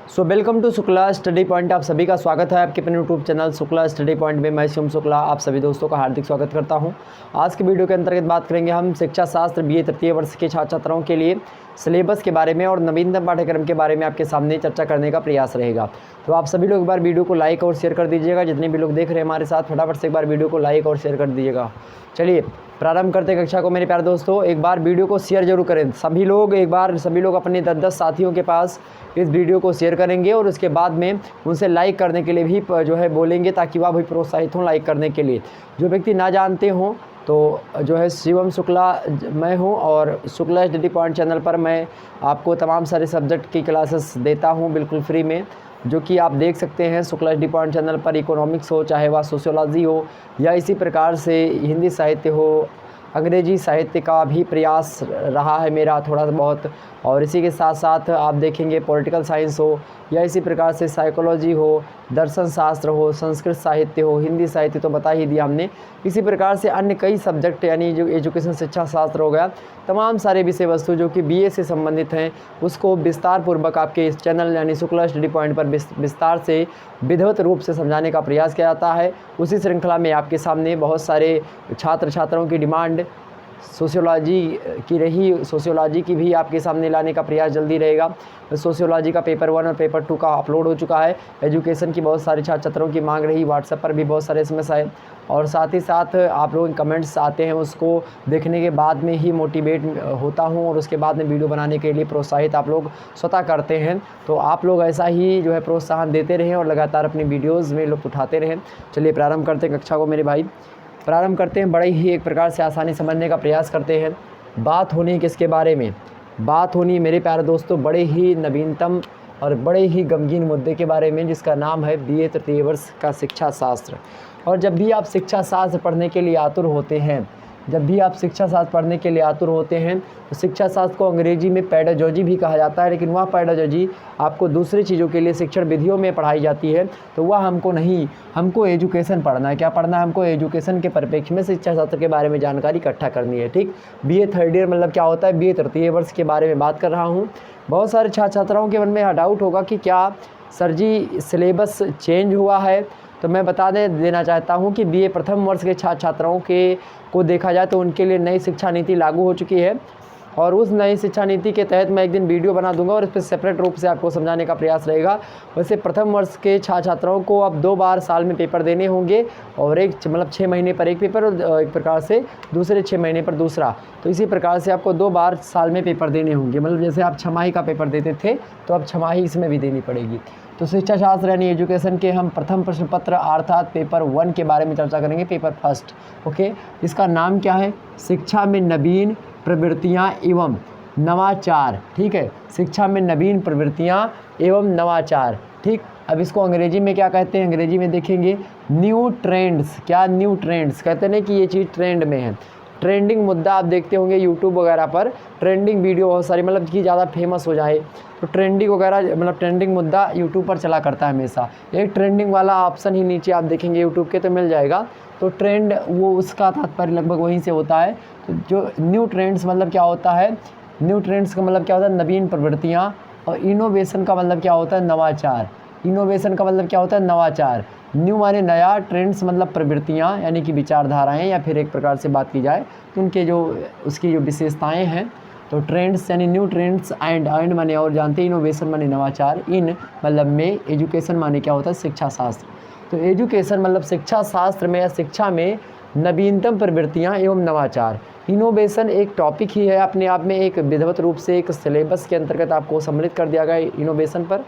Welcome to Shukla study point. आप सभी का स्वागत है आपके अपने YouTube channel Shukla study point में। मैं शिवम शुक्ला आप सभी दोस्तों का हार्दिक स्वागत करता हूं। आज के वीडियो के अंतर्गत बात करेंगे हम शिक्षा शास्त्र बीए तृतीय वर्ष के छात्र छात्राओं के लिए सिलेबस के बारे में और नवीनतम पाठ्यक्रम के बारे में आपके सामने चर्चा करने का प्रयास रहेगा। तो आप सभी लोग एक बार वीडियो को लाइक और शेयर कर दीजिएगा। जितने भी लोग देख रहे हैं हमारे साथ, फटाफट से एक बार वीडियो को लाइक और शेयर कर दीजिएगा। चलिए प्रारंभ करते कक्षा को। मेरे प्यारे दोस्तों, एक बार वीडियो को शेयर जरूर करें। सभी लोग अपने 10 साथियों के पास इस वीडियो को शेयर करेंगे और उसके बाद में उनसे लाइक करने के लिए भी बोलेंगे, ताकि वह भी प्रोत्साहित हों लाइक करने के लिए। जो व्यक्ति ना जानते हों तो शिवम शुक्ला मैं हूं और शुक्ला स्टडी पॉइंट चैनल पर मैं आपको तमाम सारे सब्जेक्ट की क्लासेस देता हूं बिल्कुल फ्री में, जो कि आप देख सकते हैं शुक्ला स्टडी पॉइंट चैनल पर। इकोनॉमिक्स हो, चाहे वह सोशियोलॉजी हो, या इसी प्रकार से हिंदी साहित्य हो, अंग्रेजी साहित्य का भी प्रयास रहा है मेरा थोड़ा बहुत। और इसी के साथ साथ आप देखेंगे पॉलिटिकल साइंस हो, या इसी प्रकार से साइकोलॉजी हो, दर्शन शास्त्र हो, संस्कृत साहित्य हो, हिंदी साहित्य तो बता ही दिया हमने। इसी प्रकार से अन्य कई सब्जेक्ट, यानी जो एजुकेशन शिक्षा शास्त्र हो गया, तमाम सारे विषय वस्तु जो कि बीए से संबंधित हैं, उसको विस्तार पूर्वक आपके इस चैनल यानी शुक्ला स्टडी पॉइंट पर विस्तार से विधिवत रूप से समझाने का प्रयास किया जाता है। उसी श्रृंखला में आपके सामने बहुत सारे छात्र छात्राओं की डिमांड सोशियोलॉजी की रही, सोशियोलॉजी की भी आपके सामने लाने का प्रयास जल्दी रहेगा। सोशियोलॉजी का पेपर 1 और पेपर 2 का अपलोड हो चुका है। एजुकेशन की बहुत सारे छात्र छात्रों की मांग रही, व्हाट्सएप पर भी बहुत सारे SMS आए, और साथ ही साथ आप लोग कमेंट्स आते हैं, उसको देखने के बाद में ही मोटिवेट होता हूं और उसके बाद में वीडियो बनाने के लिए प्रोत्साहित आप लोग स्वतः करते हैं। तो आप लोग ऐसा ही प्रोत्साहन देते रहें और लगातार अपनी वीडियोज़ में लुत्फ़ उठाते रहें। चलिए प्रारंभ करते हैं कक्षा को मेरे भाई। प्रारंभ करते हैं, बड़े ही एक प्रकार से आसानी समझने का प्रयास करते हैं। बात होनी किसके बारे में? बात होनी मेरे प्यारे दोस्तों बड़े ही नवीनतम और बड़े ही गमगीन मुद्दे के बारे में, जिसका नाम है बीए तृतीय वर्ष का शिक्षा शास्त्र। और जब भी आप शिक्षा शास्त्र पढ़ने के लिए आतुर होते हैं, तो शिक्षा शास्त्र को अंग्रेजी में पेडागोजी भी कहा जाता है, लेकिन वह पेडागोजी आपको दूसरी चीज़ों के लिए शिक्षण विधियों में पढ़ाई जाती है, तो वह हमको नहीं, हमको एजुकेशन पढ़ना है। क्या पढ़ना है हमको? एजुकेशन के परिप्रेक्ष्य में शिक्षा शास्त्र के बारे में जानकारी इकट्ठा करनी है। ठीक, बीए थर्ड ईयर मतलब क्या होता है? बीए तृतीय वर्ष के बारे में बात कर रहा हूँ। बहुत सारे छात्र छात्राओं के मन में यह डाउट होगा कि क्या सर जी सिलेबस चेंज हुआ है? तो मैं बता देना चाहता हूं कि बीए प्रथम वर्ष के छात्र छात्राओं को देखा जाए तो उनके लिए नई शिक्षा नीति लागू हो चुकी है, और उस नई शिक्षा नीति के तहत मैं एक दिन वीडियो बना दूंगा और इस पर सेपरेट रूप से आपको समझाने का प्रयास रहेगा। वैसे प्रथम वर्ष के छात्र छात्राओं को अब 2 बार साल में पेपर देने होंगे, और 6 महीने पर एक पेपर और एक प्रकार से दूसरे 6 महीने पर दूसरा। तो इसी प्रकार से आपको 2 बार साल में पेपर देने होंगे। मतलब जैसे आप छमाही का पेपर देते थे, तो अब छमाही इसमें भी देनी पड़ेगी। तो शिक्षा शास्त्र यानी एजुकेशन के हम प्रथम प्रश्न पत्र अर्थात पेपर 1 के बारे में चर्चा करेंगे, पेपर फर्स्ट। ओके, इसका नाम क्या है? शिक्षा में नवीन प्रवृत्तियां एवं नवाचार। ठीक है, शिक्षा में नवीन प्रवृत्तियां एवं नवाचार। ठीक, अब इसको अंग्रेजी में क्या कहते हैं? अंग्रेजी में देखेंगे न्यू ट्रेंड्स। क्या न्यू ट्रेंड्स? कहते हैं कि ये चीज़ ट्रेंड में है। ट्रेंडिंग मुद्दा आप देखते होंगे यूट्यूब वगैरह पर, ट्रेंडिंग वीडियो बहुत सारी, मतलब कि ज़्यादा फेमस हो जाए तो ट्रेंडिंग वगैरह, मतलब ट्रेंडिंग मुद्दा यूट्यूब पर चला करता है हमेशा। एक ट्रेंडिंग वाला ऑप्शन ही नीचे आप देखेंगे यूट्यूब के तो मिल जाएगा। तो ट्रेंड वो उसका तात्पर्य लगभग वहीं से होता है। तो जो न्यू ट्रेंड्स मतलब क्या होता है? न्यू ट्रेंड्स का मतलब क्या होता है? नवीन प्रवृत्तियाँ। और इनोवेशन का मतलब क्या होता है? नवाचार। इनोवेशन का मतलब क्या होता है? नवाचार। न्यू माने नया, ट्रेंड्स मतलब प्रवृत्तियाँ यानी कि विचारधाराएं, या फिर एक प्रकार से बात की जाए तो उनके उसकी जो विशेषताएं हैं। तो ट्रेंड्स यानी न्यू ट्रेंड्स, एंड माने और जानते हैं, इनोवेशन माने नवाचार, इन मतलब में एजुकेशन माने क्या होता है? शिक्षा शास्त्र। तो एजुकेशन मतलब शिक्षा शास्त्र में या शिक्षा में नवीनतम प्रवृत्तियाँ एवं नवाचार। इनोवेशन एक टॉपिक ही है अपने आप में, एक विधिवत रूप से एक सिलेबस के अंतर्गत आपको सम्मिलित कर दिया गया इनोवेशन पर।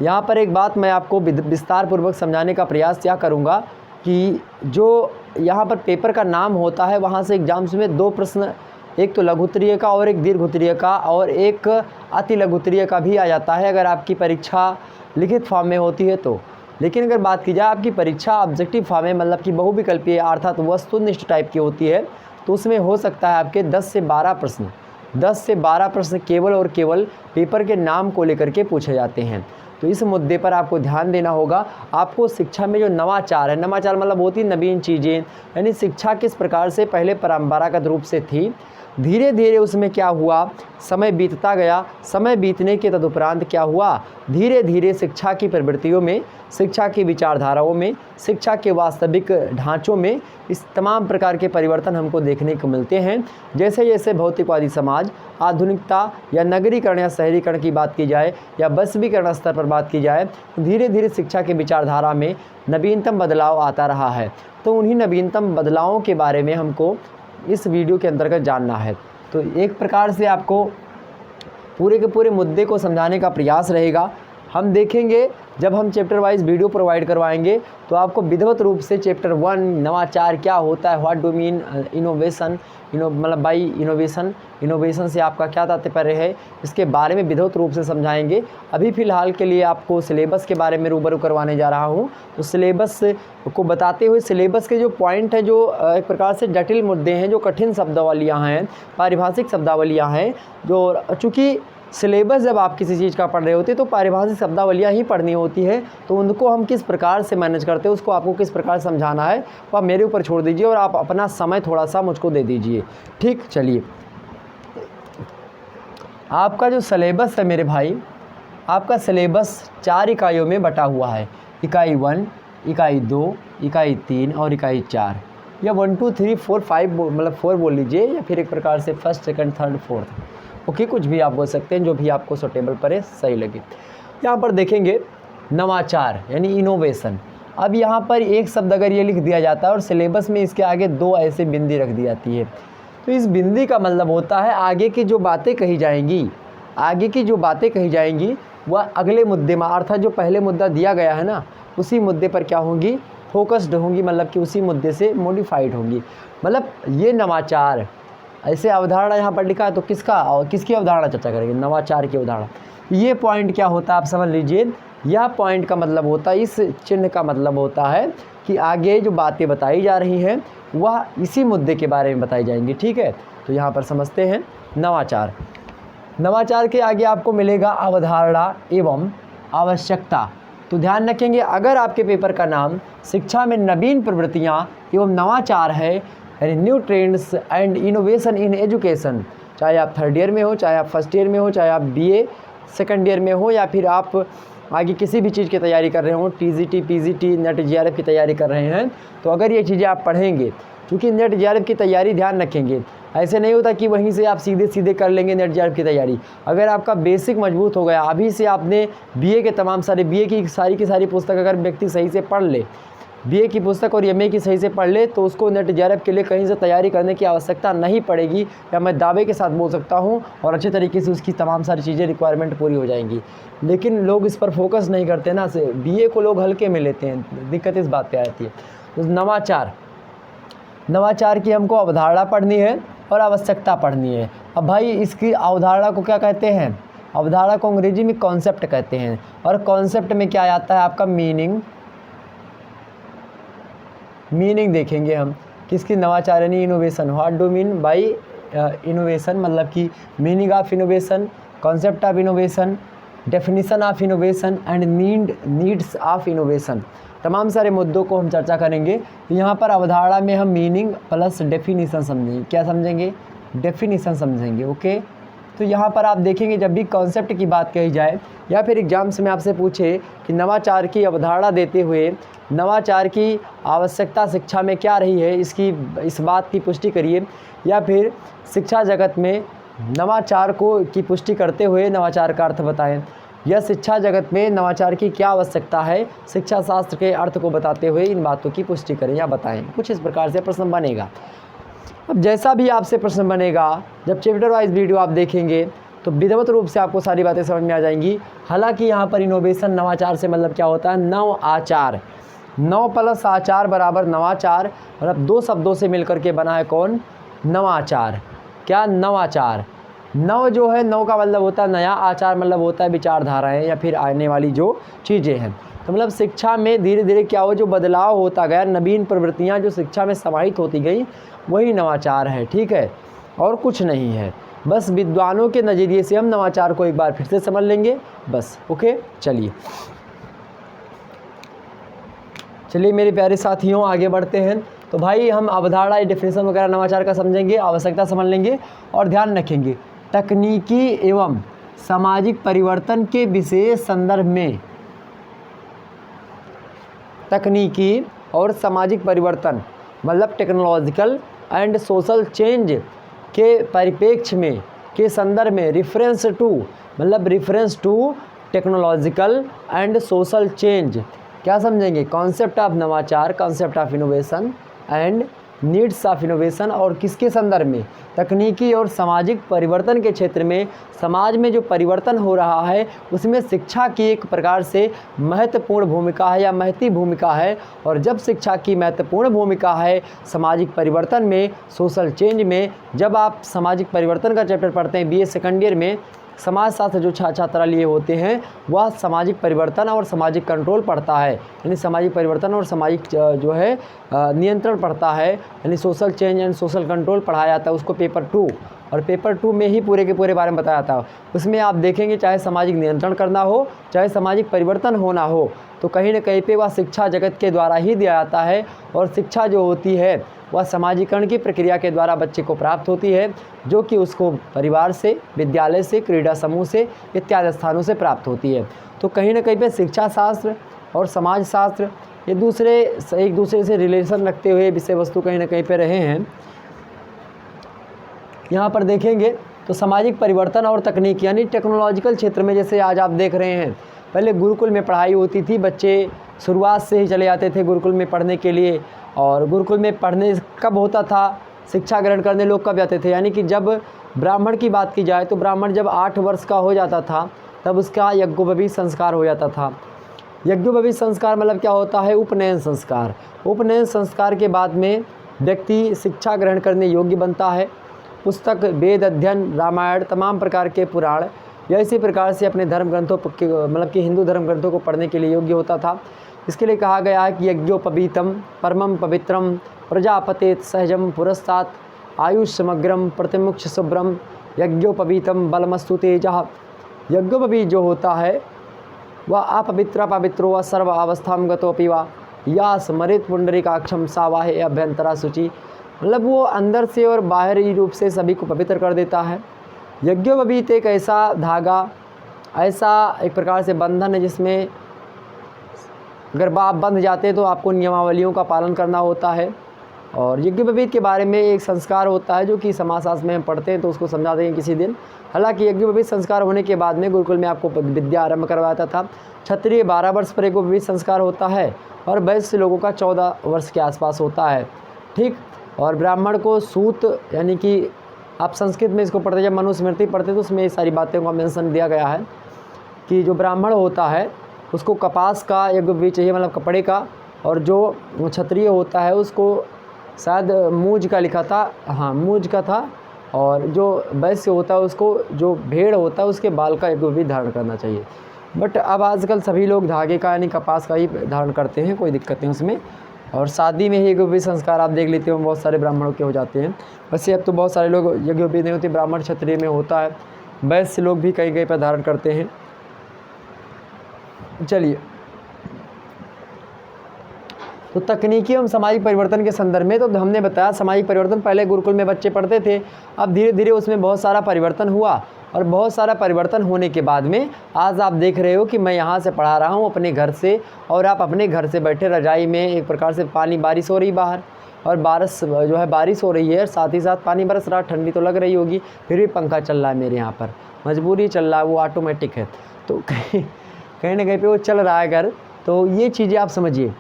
यहाँ पर एक बात मैं आपको विस्तार पूर्वक समझाने का प्रयास क्या करूँगा कि जो यहाँ पर पेपर का नाम होता है, वहाँ से एग्जाम्स में 2 प्रश्न, एक तो लघु उत्तरीय का और एक दीर्घ उत्तरीय का, और एक अति लघु उत्तरीय का भी आ जाता है अगर आपकी परीक्षा लिखित फॉर्म में होती है तो। लेकिन अगर बात की जाए आपकी परीक्षा ऑब्जेक्टिव फॉर्म में, मतलब कि बहुविकल्पीय अर्थात वस्तुनिष्ठ टाइप की होती है, तो उसमें हो सकता है आपके 10 से 12 प्रश्न केवल और केवल पेपर के नाम को लेकर के पूछे जाते हैं। तो इस मुद्दे पर आपको ध्यान देना होगा। आपको शिक्षा में जो नवाचार है, नवाचार मतलब होती नवीन चीज़ें, यानी शिक्षा किस प्रकार से पहले परंपरागत रूप से थी, धीरे धीरे उसमें क्या हुआ, समय बीतता गया। समय बीतने के तदुपरांत क्या हुआ, धीरे धीरे शिक्षा की प्रवृत्तियों में, शिक्षा की विचारधाराओं में, शिक्षा के वास्तविक ढांचों में इस तमाम प्रकार के परिवर्तन हमको देखने को मिलते हैं। जैसे जैसे भौतिकवादी समाज, आधुनिकता या नगरीकरण या शहरीकरण की बात की जाए या बसवीकरण स्तर पर बात की जाए, धीरे धीरे शिक्षा के विचारधारा में नवीनतम बदलाव आता रहा है। तो उन्हीं नवीनतम बदलावों के बारे में हमको इस वीडियो के अंतर्गत जानना है। तो एक प्रकार से आपको पूरे के पूरे मुद्दे को समझाने का प्रयास रहेगा। हम देखेंगे जब हम चैप्टर वाइज वीडियो प्रोवाइड करवाएंगे तो आपको विधिवत रूप से चैप्टर 1 नवाचार क्या होता है, व्हाट डू मीन इनोवेशन, मतलब बाई इनोवेशन से आपका क्या तात्पर्य है, इसके बारे में विधिवत रूप से समझाएंगे। अभी फ़िलहाल के लिए आपको सिलेबस के बारे में रूबरू करवाने जा रहा हूँ। तो सिलेबस को बताते हुए सिलेबस के जो पॉइंट हैं, जो एक प्रकार से जटिल मुद्दे हैं, जो कठिन शब्दावलियाँ हैं, पारिभाषिक शब्दावलियाँ हैं, जो चूँकि सिलेबस जब आप किसी चीज़ का पढ़ रहे होते हैं तो पारिभाषिक शब्दावलियाँ ही पढ़नी होती है, तो उनको हम किस प्रकार से मैनेज करते हैं, उसको आपको किस प्रकार समझाना है वो आप मेरे ऊपर छोड़ दीजिए और आप अपना समय थोड़ा सा मुझको दे दीजिए। ठीक, चलिए, आपका जो सिलेबस है मेरे भाई, आपका सिलेबस 4 इकाइयों में बटा हुआ है। इकाई 1, इकाई 2, इकाई 3 और इकाई 4, या 1 2 3 4 5 मतलब 4 बोल लीजिए, या फिर एक प्रकार से first, second, third, fourth, okay, कुछ भी आप बोल सकते हैं, जो भी आपको सूटेबल पड़े, सही लगे। यहाँ पर देखेंगे नवाचार यानी इनोवेशन। अब यहाँ पर एक शब्द अगर ये लिख दिया जाता है और सिलेबस में इसके आगे 2 ऐसे बिंदी रख दी जाती है, तो इस बिंदी का मतलब होता है आगे की जो बातें कही जाएंगी, आगे की जो बातें कही जाएंगी वह अगले मुद्दे में, अर्थात जो पहले मुद्दा दिया गया है ना, उसी मुद्दे पर क्या होंगी, फोकस्ड होंगी, मतलब कि उसी मुद्दे से मॉडिफाइड होंगी। मतलब ये नवाचार, ऐसे अवधारणा यहाँ पर लिखा है तो किसकी अवधारणा चर्चा करेंगे, नवाचार की अवधारणा। ये पॉइंट क्या होता है आप समझ लीजिए, यह पॉइंट का मतलब होता है, इस चिन्ह का मतलब होता है कि आगे जो बातें बताई जा रही हैं वह इसी मुद्दे के बारे में बताई जाएंगी। ठीक है, तो यहाँ पर समझते हैं नवाचार। नवाचार के आगे आपको मिलेगा अवधारणा एवं आवश्यकता। तो ध्यान रखेंगे, अगर आपके पेपर का नाम शिक्षा में नवीन प्रवृत्तियाँ एवं नवाचार है, new trends and innovation in education, चाहे आप 3rd ईयर में हो, चाहे आप 1st ईयर में हो, चाहे आप BA 2nd ईयर में हो, या फिर आप आगे किसी भी चीज़ की तैयारी कर रहे हो, TGT, PGT, नेट JRF की तैयारी कर रहे हैं, तो अगर ये चीज़ें आप पढ़ेंगे, क्योंकि नेट JRF की तैयारी ध्यान रखेंगे, ऐसे नहीं होता कि वहीं से आप सीधे सीधे कर लेंगे नेट JRF की तैयारी। अगर आपका बेसिक मजबूत हो गया, अभी से आपने BA के तमाम सारे BA की सारी पुस्तक अगर व्यक्ति सही से पढ़ ले, BA की पुस्तक और MA की सही से पढ़ ले, तो उसको नेट JRF के लिए कहीं से तैयारी करने की आवश्यकता नहीं पड़ेगी, या मैं दावे के साथ बोल सकता हूँ, और अच्छे तरीके से उसकी तमाम सारी चीज़ें रिक्वायरमेंट पूरी हो जाएंगी। लेकिन लोग इस पर फोकस नहीं करते ना, BA को लोग हल्के में लेते हैं, दिक्कत इस बात पे आती है। तो नवाचार की हमको अवधारणा पढ़नी है और आवश्यकता पढ़नी है। अब भाई इसकी अवधारणा को क्या कहते हैं, अवधारणा को अंग्रेजी में कॉन्सेप्ट कहते हैं, और कॉन्सेप्ट में क्या आता है आपका मीनिंग देखेंगे हम किसकी, नवाचार यानी innovation. What do mean by innovation, मतलब कि meaning of innovation, concept of innovation, definition of innovation and needs of innovation, तमाम सारे मुद्दों को हम चर्चा करेंगे। यहाँ पर अवधारणा में हम मीनिंग प्लस डेफिनेशन समझेंगे। क्या समझेंगे, डेफिनेशन समझेंगे। ओके, तो यहाँ पर आप देखेंगे जब भी कॉन्सेप्ट की बात कही जाए, या फिर एग्जाम्स में आपसे पूछे कि नवाचार की अवधारणा देते हुए नवाचार की आवश्यकता शिक्षा में क्या रही है, इस बात की पुष्टि करिए, या फिर शिक्षा जगत में नवाचार की पुष्टि करते हुए नवाचार का अर्थ बताएं, या शिक्षा जगत में नवाचार की क्या आवश्यकता है, शिक्षा शास्त्र के अर्थ को बताते हुए इन बातों की पुष्टि करें या बताएं। कुछ इस प्रकार से प्रश्न बनेगा। अब जैसा भी आपसे प्रश्न बनेगा, जब चैप्टर वाइज वीडियो आप देखेंगे तो विधिवत रूप से आपको सारी बातें समझ में आ जाएंगी। हालांकि यहाँ पर इनोवेशन नवाचार से मतलब क्या होता है, नव आचार, 9 + आचार बराबर नवाचार, मतलब 2 शब्दों से मिलकर के बना है कौन, नवाचार। क्या, नवाचार। नव जो है, नव का मतलब होता है नया, आचार मतलब होता है विचारधाराएँ या फिर आने वाली जो चीज़ें हैं। तो मतलब शिक्षा में धीरे धीरे क्या हो, जो बदलाव होता गया, नवीन प्रवृत्तियाँ जो शिक्षा में समाहित होती गई, वही नवाचार है। ठीक है, और कुछ नहीं है, बस विद्वानों के नज़रिए से हम नवाचार को एक बार फिर से समझ लेंगे बस। ओके, चलिए मेरे प्यारे साथियों आगे बढ़ते हैं। तो भाई हम अवधारणा, डेफिनेशन वगैरह नवाचार का समझेंगे, आवश्यकता समझ लेंगे और ध्यान रखेंगे तकनीकी एवं सामाजिक परिवर्तन के विशेष संदर्भ में। तकनीकी और सामाजिक परिवर्तन मतलब टेक्नोलॉजिकल एंड सोशल चेंज के परिप्रेक्ष्य में, के संदर्भ में, रेफरेंस टू मतलब reference to technological and social change. क्या समझेंगे? कॉन्सेप्ट ऑफ नवाचार, concept of innovation and needs of innovation. और किसके संदर्भ में? तकनीकी और सामाजिक परिवर्तन के क्षेत्र में समाज में जो परिवर्तन हो रहा है उसमें शिक्षा की एक प्रकार से महत्वपूर्ण भूमिका है या महती भूमिका है। और जब शिक्षा की महत्वपूर्ण भूमिका है सामाजिक परिवर्तन में, सोशल चेंज में, जब आप सामाजिक परिवर्तन का चैप्टर पढ़ते हैं बीए सेकंड ईयर में, समाज शास्त्र जो छात्रा लिए होते हैं वह सामाजिक परिवर्तन और सामाजिक कंट्रोल पढ़ता है, यानी सामाजिक परिवर्तन और सामाजिक जो है नियंत्रण पढ़ता है, यानी social change and social control पढ़ाया जाता है उसको पेपर 2। और पेपर 2 में ही पूरे के पूरे बारे में बताया जाता है। उसमें आप देखेंगे चाहे सामाजिक नियंत्रण करना हो, चाहे सामाजिक परिवर्तन होना हो, तो कहीं न कहीं पे वह शिक्षा जगत के द्वारा ही दिया जाता है। और शिक्षा जो होती है वह समाजीकरण की प्रक्रिया के द्वारा बच्चे को प्राप्त होती है, जो कि उसको परिवार से, विद्यालय से, क्रीड़ा समूह से इत्यादि स्थानों से प्राप्त होती है। तो कहीं न कहीं पे शिक्षा शास्त्र और समाज शास्त्र ये एक दूसरे से रिलेशन रखते हुए विषय वस्तु कहीं न कहीं पे रहे हैं। यहाँ पर देखेंगे तो सामाजिक परिवर्तन और तकनीक यानी टेक्नोलॉजिकल क्षेत्र में, जैसे आज आप देख रहे हैं, पहले गुरुकुल में पढ़ाई होती थी, बच्चे शुरुआत से ही चले जाते थे गुरुकुल में पढ़ने के लिए। और गुरुकुल में पढ़ने कब होता था, शिक्षा ग्रहण करने लोग कब जाते थे? यानी कि जब ब्राह्मण की बात की जाए तो ब्राह्मण जब 8 वर्ष का हो जाता था तब उसका यज्ञोपवीत संस्कार हो जाता था। यज्ञोपवीत संस्कार मतलब क्या होता है? उपनयन संस्कार। उपनयन संस्कार के बाद में व्यक्ति शिक्षा ग्रहण करने योग्य बनता है। पुस्तक, वेद अध्ययन, रामायण, तमाम प्रकार के पुराण या इसी प्रकार से अपने धर्म ग्रंथों मतलब कि हिंदू धर्म ग्रंथों को पढ़ने के लिए योग्य होता था। इसके लिए कहा गया है कि यज्ञोपवीतम परमं पवित्रम प्रजापतेत सहजम पुरस्तात् आयुष समग्रम प्रतिमुक्ष शुभ्रम यज्ञोपवीतम बलमस्तु तेजः। यज्ञोपवीत जो होता है वह अपवित्र पवित्रो व सर्व अवस्थाम गतोपि वा या स्मरित पुंडरीकाक्षम सावाहे अभ्यंतरा शुचि। मतलब वो अंदर से और बाहरी रूप से सभी को पवित्र कर देता है। यज्ञोपवीत एक ऐसा धागा, ऐसा एक प्रकार से बंधन है जिसमें अगर आप बंध जाते हैं तो आपको नियमावलियों का पालन करना होता है। और यज्ञोपवीत के बारे में एक संस्कार होता है जो कि समाजशास्त्र में हम पढ़ते हैं, तो उसको समझा देंगे किसी दिन। हालांकि यज्ञोपवीत संस्कार होने के बाद में गुरुकुल में आपको विद्या आरंभ करवाता था। क्षत्रिय 12 वर्ष पर यज्ञोपवीत संस्कार होता है और वैश्य लोगों का 14 वर्ष के आसपास होता है, ठीक। और ब्राह्मण को सूत, यानी कि आप संस्कृत में इसको पढ़ते, जब मनुस्मृति पढ़ते तो उसमें ये सारी बातों का मेंशन दिया गया है कि जो ब्राह्मण होता है उसको कपास का यज्ञोपवीत चाहिए, मतलब कपड़े का। और जो क्षत्रिय होता है उसको शायद मूज का लिखा था, हाँ मूज का था। और जो वैश्य होता है उसको, जो भेड़ होता है उसके बाल का यज्ञोपवीत धारण करना चाहिए। बट अब आजकल सभी लोग धागे का यानी कपास का ही धारण करते हैं, कोई दिक्कत नहीं उसमें। और शादी में ही यज्ञोपवीत संस्कार आप देख लेते हो बहुत सारे ब्राह्मणों के हो जाते हैं। वैसे अब तो बहुत सारे लोग यज्ञोपवीत नहीं होते, ब्राह्मण क्षत्रिय में होता है, वैश्य लोग भी कहीं कहीं पर धारण करते हैं। चलिए, तो तकनीकी एवं सामाजिक परिवर्तन के संदर्भ में तो हमने बताया सामाजिक परिवर्तन पहले गुरुकुल में बच्चे पढ़ते थे, अब धीरे धीरे उसमें बहुत सारा परिवर्तन हुआ। और बहुत सारा परिवर्तन होने के बाद में आज आप देख रहे हो कि मैं यहाँ से पढ़ा रहा हूँ अपने घर से, और आप अपने घर से बैठे रजाई में, एक प्रकार से बारिश हो रही बाहर, और बारिश हो रही है, साथ ही साथ पानी बरस रहा, ठंडी तो लग रही होगी, फिर भी पंखा चल रहा है मेरे यहाँ पर, मजबूरी चल रहा है, वो ऑटोमेटिक है, तो कहीं ना कहीं पे वो चल रहा है घर। तो ये चीज़ें आप समझिए,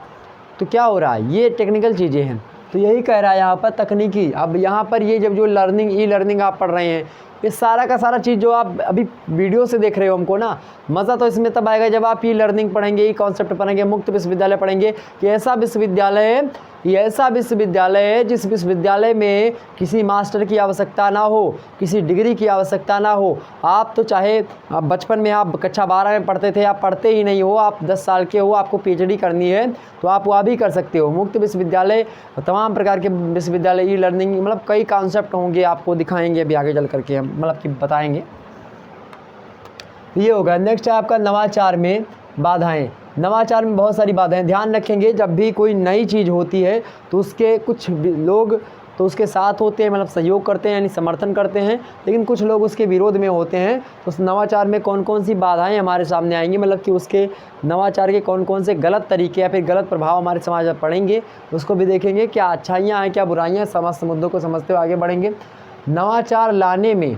तो क्या हो रहा है, ये टेक्निकल चीज़ें हैं। तो यही कह रहा है यहाँ पर तकनीकी। अब यहाँ पर ये जब जो ई लर्निंग आप पढ़ रहे हैं, ये सारा का सारा चीज़ जो आप अभी वीडियो से देख रहे हो हमको ना, मज़ा तो इसमें तब आएगा जब आप ई लर्निंग पढ़ेंगे, ई कॉन्सेप्ट पढ़ेंगे, मुक्त विश्वविद्यालय पढ़ेंगे कि ऐसा विश्वविद्यालय है, ये ऐसा विश्वविद्यालय है जिस विश्वविद्यालय में किसी मास्टर की आवश्यकता ना हो, किसी डिग्री की आवश्यकता ना हो। आप तो चाहे आप बचपन में आप कक्षा 12 में पढ़ते थे, आप पढ़ते ही नहीं हो, आप 10 साल के हो, आपको पीएचडी करनी है तो आप वह भी कर सकते हो। मुक्त विश्वविद्यालय, तमाम प्रकार के विश्वविद्यालय, ई लर्निंग, मतलब कई कॉन्सेप्ट होंगे, आपको दिखाएंगे अभी आगे चल करके हम, मतलब कि बताएंगे। ये होगा। नेक्स्ट है आपका नवाचार में बाधाएं। नवाचार में बहुत सारी बाधाएं, ध्यान रखेंगे जब भी कोई नई चीज़ होती है तो उसके कुछ लोग तो उसके साथ होते हैं, मतलब सहयोग करते हैं यानी समर्थन करते हैं, लेकिन कुछ लोग उसके विरोध में होते हैं। तो उस नवाचार में कौन कौन सी बाधाएं हमारे सामने आएंगी, मतलब कि उसके नवाचार के कौन कौन से गलत तरीके या फिर गलत प्रभाव हमारे समाज पर पड़ेंगे, उसको भी देखेंगे। क्या अच्छाइयाँ हैं, क्या बुराइयाँ, समस्त मुद्दों को समझते हुए आगे बढ़ेंगे। नवाचार लाने में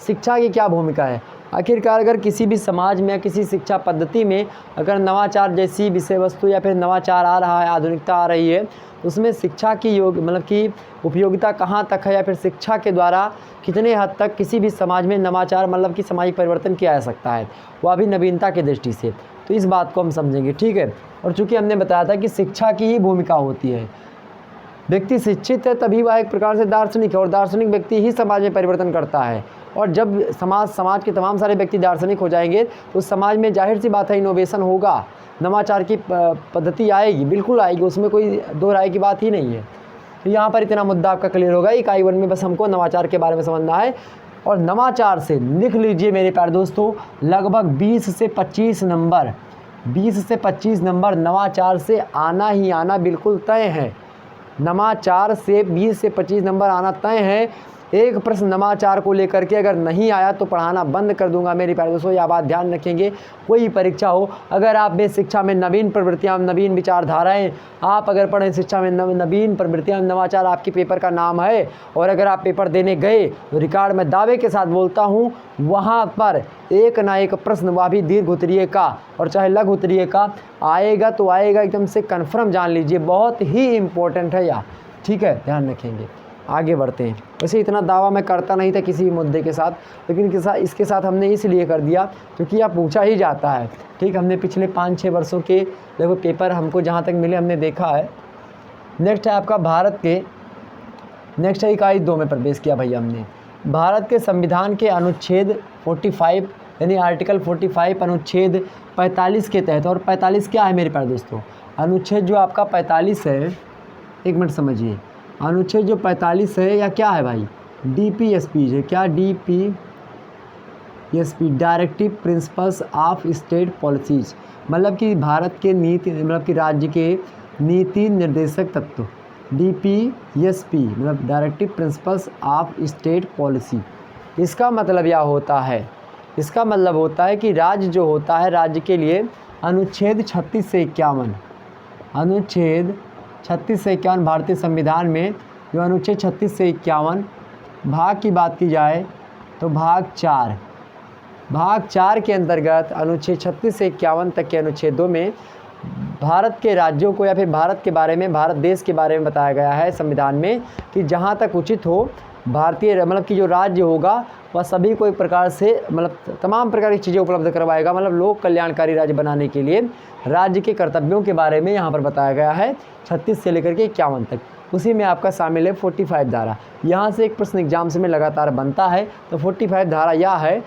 शिक्षा की क्या भूमिका है। आखिरकार अगर किसी भी समाज में या किसी शिक्षा पद्धति में अगर नवाचार जैसी विषय वस्तु या फिर नवाचार आ रहा है, आधुनिकता आ रही है, तो उसमें शिक्षा की मतलब कि उपयोगिता कहाँ तक है, या फिर शिक्षा के द्वारा कितने हद तक किसी भी समाज में नवाचार मतलब कि सामाजिक परिवर्तन किया जा सकता है, वह भी नवीनता की दृष्टि से। तो इस बात को हम समझेंगे, ठीक है। और चूँकि हमने बताया था कि शिक्षा की ही भूमिका होती है, व्यक्ति शिक्षित है तभी वह एक प्रकार से दार्शनिक है, और दार्शनिक व्यक्ति ही समाज में परिवर्तन करता है। और जब समाज के तमाम सारे व्यक्ति दार्शनिक हो जाएंगे तो उस समाज में जाहिर सी बात है इनोवेशन होगा, नवाचार की पद्धति आएगी, बिल्कुल आएगी, उसमें कोई दो राय की बात ही नहीं है। तो यहाँ पर इतना मुद्दा आपका क्लियर होगा। इकाई 1 में बस हमको नवाचार के बारे में समझना है। और नवाचार से लिख लीजिए मेरे प्यारे दोस्तों, लगभग 20 से 25 नंबर नवाचार से आना ही आना बिल्कुल तय है। नवाचार से 20 से 25 नंबर आना तय है। एक प्रश्न नवाचार को लेकर के अगर नहीं आया तो पढ़ाना बंद कर दूंगा मेरे प्यारे दोस्तों, यह बात ध्यान रखेंगे। कोई परीक्षा हो, अगर आप में शिक्षा में नवीन प्रवृत्तियाँ, नवीन विचारधाराएं आप अगर पढ़ें, शिक्षा में नवीन प्रवृत्तियाँ, नवाचार आपके पेपर का नाम है, और अगर आप पेपर देने गए तो रिकॉर्ड में दावे के साथ बोलता हूँ वहाँ पर एक ना एक प्रश्न, वह भी दीर्घ उत्तरीय का और चाहे लघु उत्तरीय का आएगा तो आएगा, एकदम से कन्फर्म जान लीजिए, बहुत ही इम्पोर्टेंट है यह, ठीक है, ध्यान रखेंगे। आगे बढ़ते हैं। वैसे इतना दावा मैं करता नहीं था किसी भी मुद्दे के साथ, लेकिन इसके साथ हमने इसलिए कर दिया क्योंकि यह पूछा ही जाता है, ठीक। हमने पिछले 5-6 वर्षों के देखो पेपर हमको जहाँ तक मिले हमने देखा है। नेक्स्ट है आपका भारत के, नेक्स्ट है इकाई 2 में प्रवेश किया भैया हमने। भारत के संविधान के अनुच्छेद 45 यानी आर्टिकल 45 अनुच्छेद 45 के तहत, और 45 क्या है मेरे प्यारे दोस्तों, अनुच्छेद जो आपका 45 है, एक मिनट समझिए, अनुच्छेद जो 45 है या क्या है भाई, DPSP है, क्या DPSP, directive principles of state policies, मतलब कि भारत के नीति, मतलब कि राज्य के नीति निर्देशक तत्व, DPSP मतलब directive principles of state policy. इसका मतलब यह होता है, इसका मतलब होता है कि राज्य जो होता है, राज्य के लिए अनुच्छेद 36 से 51, अनुच्छेद 36 से 51 भारतीय संविधान में जो अनुच्छेद 36 से 51 भाग की बात की जाए तो भाग 4 के अंतर्गत अनुच्छेद 36 से 51 तक के अनुच्छेदों में भारत के राज्यों को या फिर भारत के बारे में, भारत देश के बारे में बताया गया है संविधान में कि जहाँ तक उचित हो भारतीय मतलब कि जो राज्य होगा वह सभी को एक प्रकार से मतलब तमाम प्रकार की चीज़ें उपलब्ध करवाएगा, मतलब लोक कल्याणकारी राज्य बनाने के लिए राज्य के कर्तव्यों के बारे में यहाँ पर बताया गया है 36 से लेकर के 51 तक। उसी में आपका शामिल है 45 धारा। यहाँ से एक प्रश्न एग्जाम से में लगातार बनता है। तो 45 धारा यह है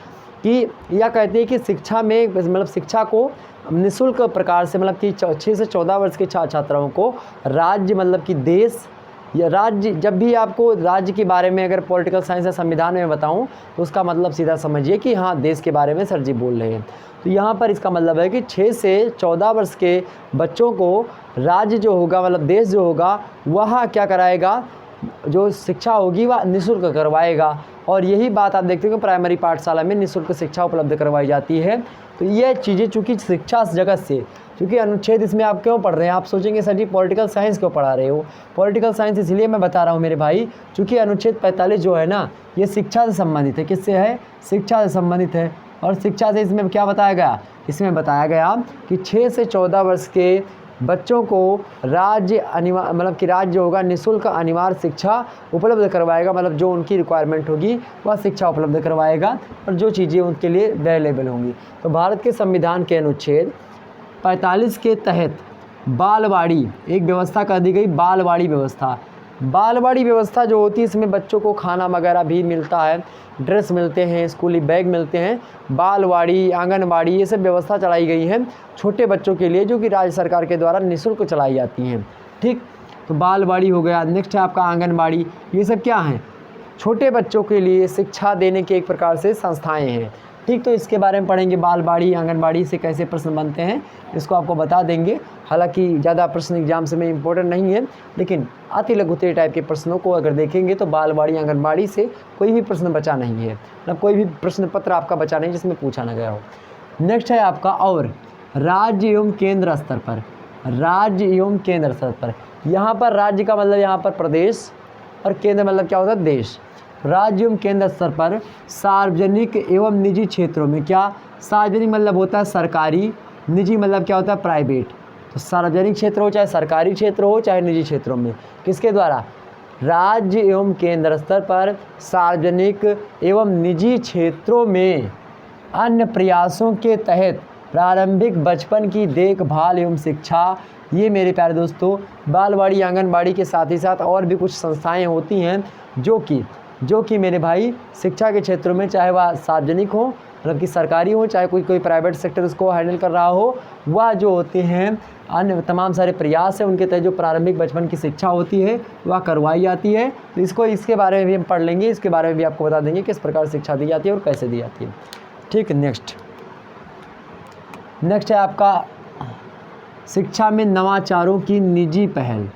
कि यह कहती है कि शिक्षा में मतलब शिक्षा को निःशुल्क प्रकार से, मतलब कि 6 से 14 वर्ष के छात्राओं को राज्य मतलब कि देश या राज्य, जब भी आपको राज्य के बारे में अगर पॉलिटिकल साइंस या संविधान में बताऊं तो उसका मतलब सीधा समझिए कि हाँ देश के बारे में सर जी बोल रहे हैं। तो यहाँ पर इसका मतलब है कि 6 से 14 वर्ष के बच्चों को राज्य जो होगा मतलब देश जो होगा वह क्या कराएगा, जो शिक्षा होगी वह निःशुल्क करवाएगा। और यही बात आप देखते हो कि प्राइमरी पाठशाला में निःशुल्क शिक्षा उपलब्ध करवाई जाती है। तो ये चीज़ें चूँकि शिक्षा जगत से, क्योंकि अनुच्छेद इसमें आप क्यों पढ़ रहे हैं, आप सोचेंगे सर जी पॉलिटिकल साइंस क्यों पढ़ा रहे हो। पॉलिटिकल साइंस इसलिए मैं बता रहा हूँ मेरे भाई, चूँकि अनुच्छेद 45 जो है ना ये शिक्षा से संबंधित है। किससे है, शिक्षा से संबंधित है। और शिक्षा से इसमें क्या बताया गया, इसमें बताया गया कि 6 से 14 वर्ष के बच्चों को राज्य मतलब कि राज्य होगा निःशुल्क अनिवार्य शिक्षा उपलब्ध करवाएगा, मतलब जो उनकी रिक्वायरमेंट होगी वह शिक्षा उपलब्ध करवाएगा और जो चीज़ें उनके लिए अवेलेबल होंगी। तो भारत के संविधान के अनुच्छेद 45 के तहत बालवाड़ी एक व्यवस्था कर दी गई, बालवाड़ी व्यवस्था। बालवाड़ी व्यवस्था जो होती है इसमें बच्चों को खाना वगैरह भी मिलता है, ड्रेस मिलते हैं, स्कूली बैग मिलते हैं। बालवाड़ी, आंगनवाड़ी ये सब व्यवस्था चलाई गई है छोटे बच्चों के लिए, जो कि राज्य सरकार के द्वारा निःशुल्क चलाई जाती हैं। ठीक, तो बालवाड़ी हो गया। नेक्स्ट है आपका आंगनवाड़ी। ये सब क्या हैं, छोटे बच्चों के लिए शिक्षा देने के एक प्रकार से संस्थाएं हैं। ठीक। तो इसके बारे में पढ़ेंगे, बालवाड़ी आंगनबाड़ी से कैसे प्रश्न बनते हैं इसको आपको बता देंगे। हालांकि ज़्यादा प्रश्न एग्जाम से में इम्पोर्टेंट नहीं है, लेकिन अति लघुत्तरीय टाइप के प्रश्नों को अगर देखेंगे तो बालवाड़ी आंगनबाड़ी से कोई भी प्रश्न बचा नहीं है, मतलब कोई भी प्रश्न पत्र आपका बचा नहीं जिसमें पूछा ना गया हो। नेक्स्ट है आपका और राज्य एवं केंद्र स्तर पर, राज्य एवं केंद्र स्तर पर, यहाँ पर राज्य का मतलब यहाँ पर प्रदेश और केंद्र मतलब क्या होता है देश। राज्य एवं केंद्र स्तर पर सार्वजनिक एवं निजी क्षेत्रों में, क्या सार्वजनिक मतलब होता है सरकारी, निजी मतलब क्या होता है प्राइवेट। तो सार्वजनिक क्षेत्र हो चाहे सरकारी क्षेत्र हो चाहे निजी क्षेत्रों में, किसके द्वारा, राज्य एवं केंद्र स्तर पर सार्वजनिक एवं निजी क्षेत्रों में अन्य प्रयासों के तहत प्रारंभिक बचपन की देखभाल एवं शिक्षा। ये मेरे प्यारे दोस्तों बालवाड़ी आंगनबाड़ी के साथ ही साथ और भी कुछ संस्थाएं होती हैं जो कि मेरे भाई शिक्षा के क्षेत्रों में, चाहे वह सार्वजनिक हो मतलब कि सरकारी हो, चाहे कोई प्राइवेट सेक्टर उसको हैंडल कर रहा हो, वह जो होते हैं अन्य तमाम सारे प्रयास हैं उनके तहत जो प्रारंभिक बचपन की शिक्षा होती है वह करवाई जाती है। तो इसके बारे में भी हम पढ़ लेंगे, इसके बारे में भी आपको बता देंगे किस प्रकार शिक्षा दी जाती है और कैसे दी जाती है। ठीक। नेक्स्ट है आपका शिक्षा में नवाचारों की निजी पहल।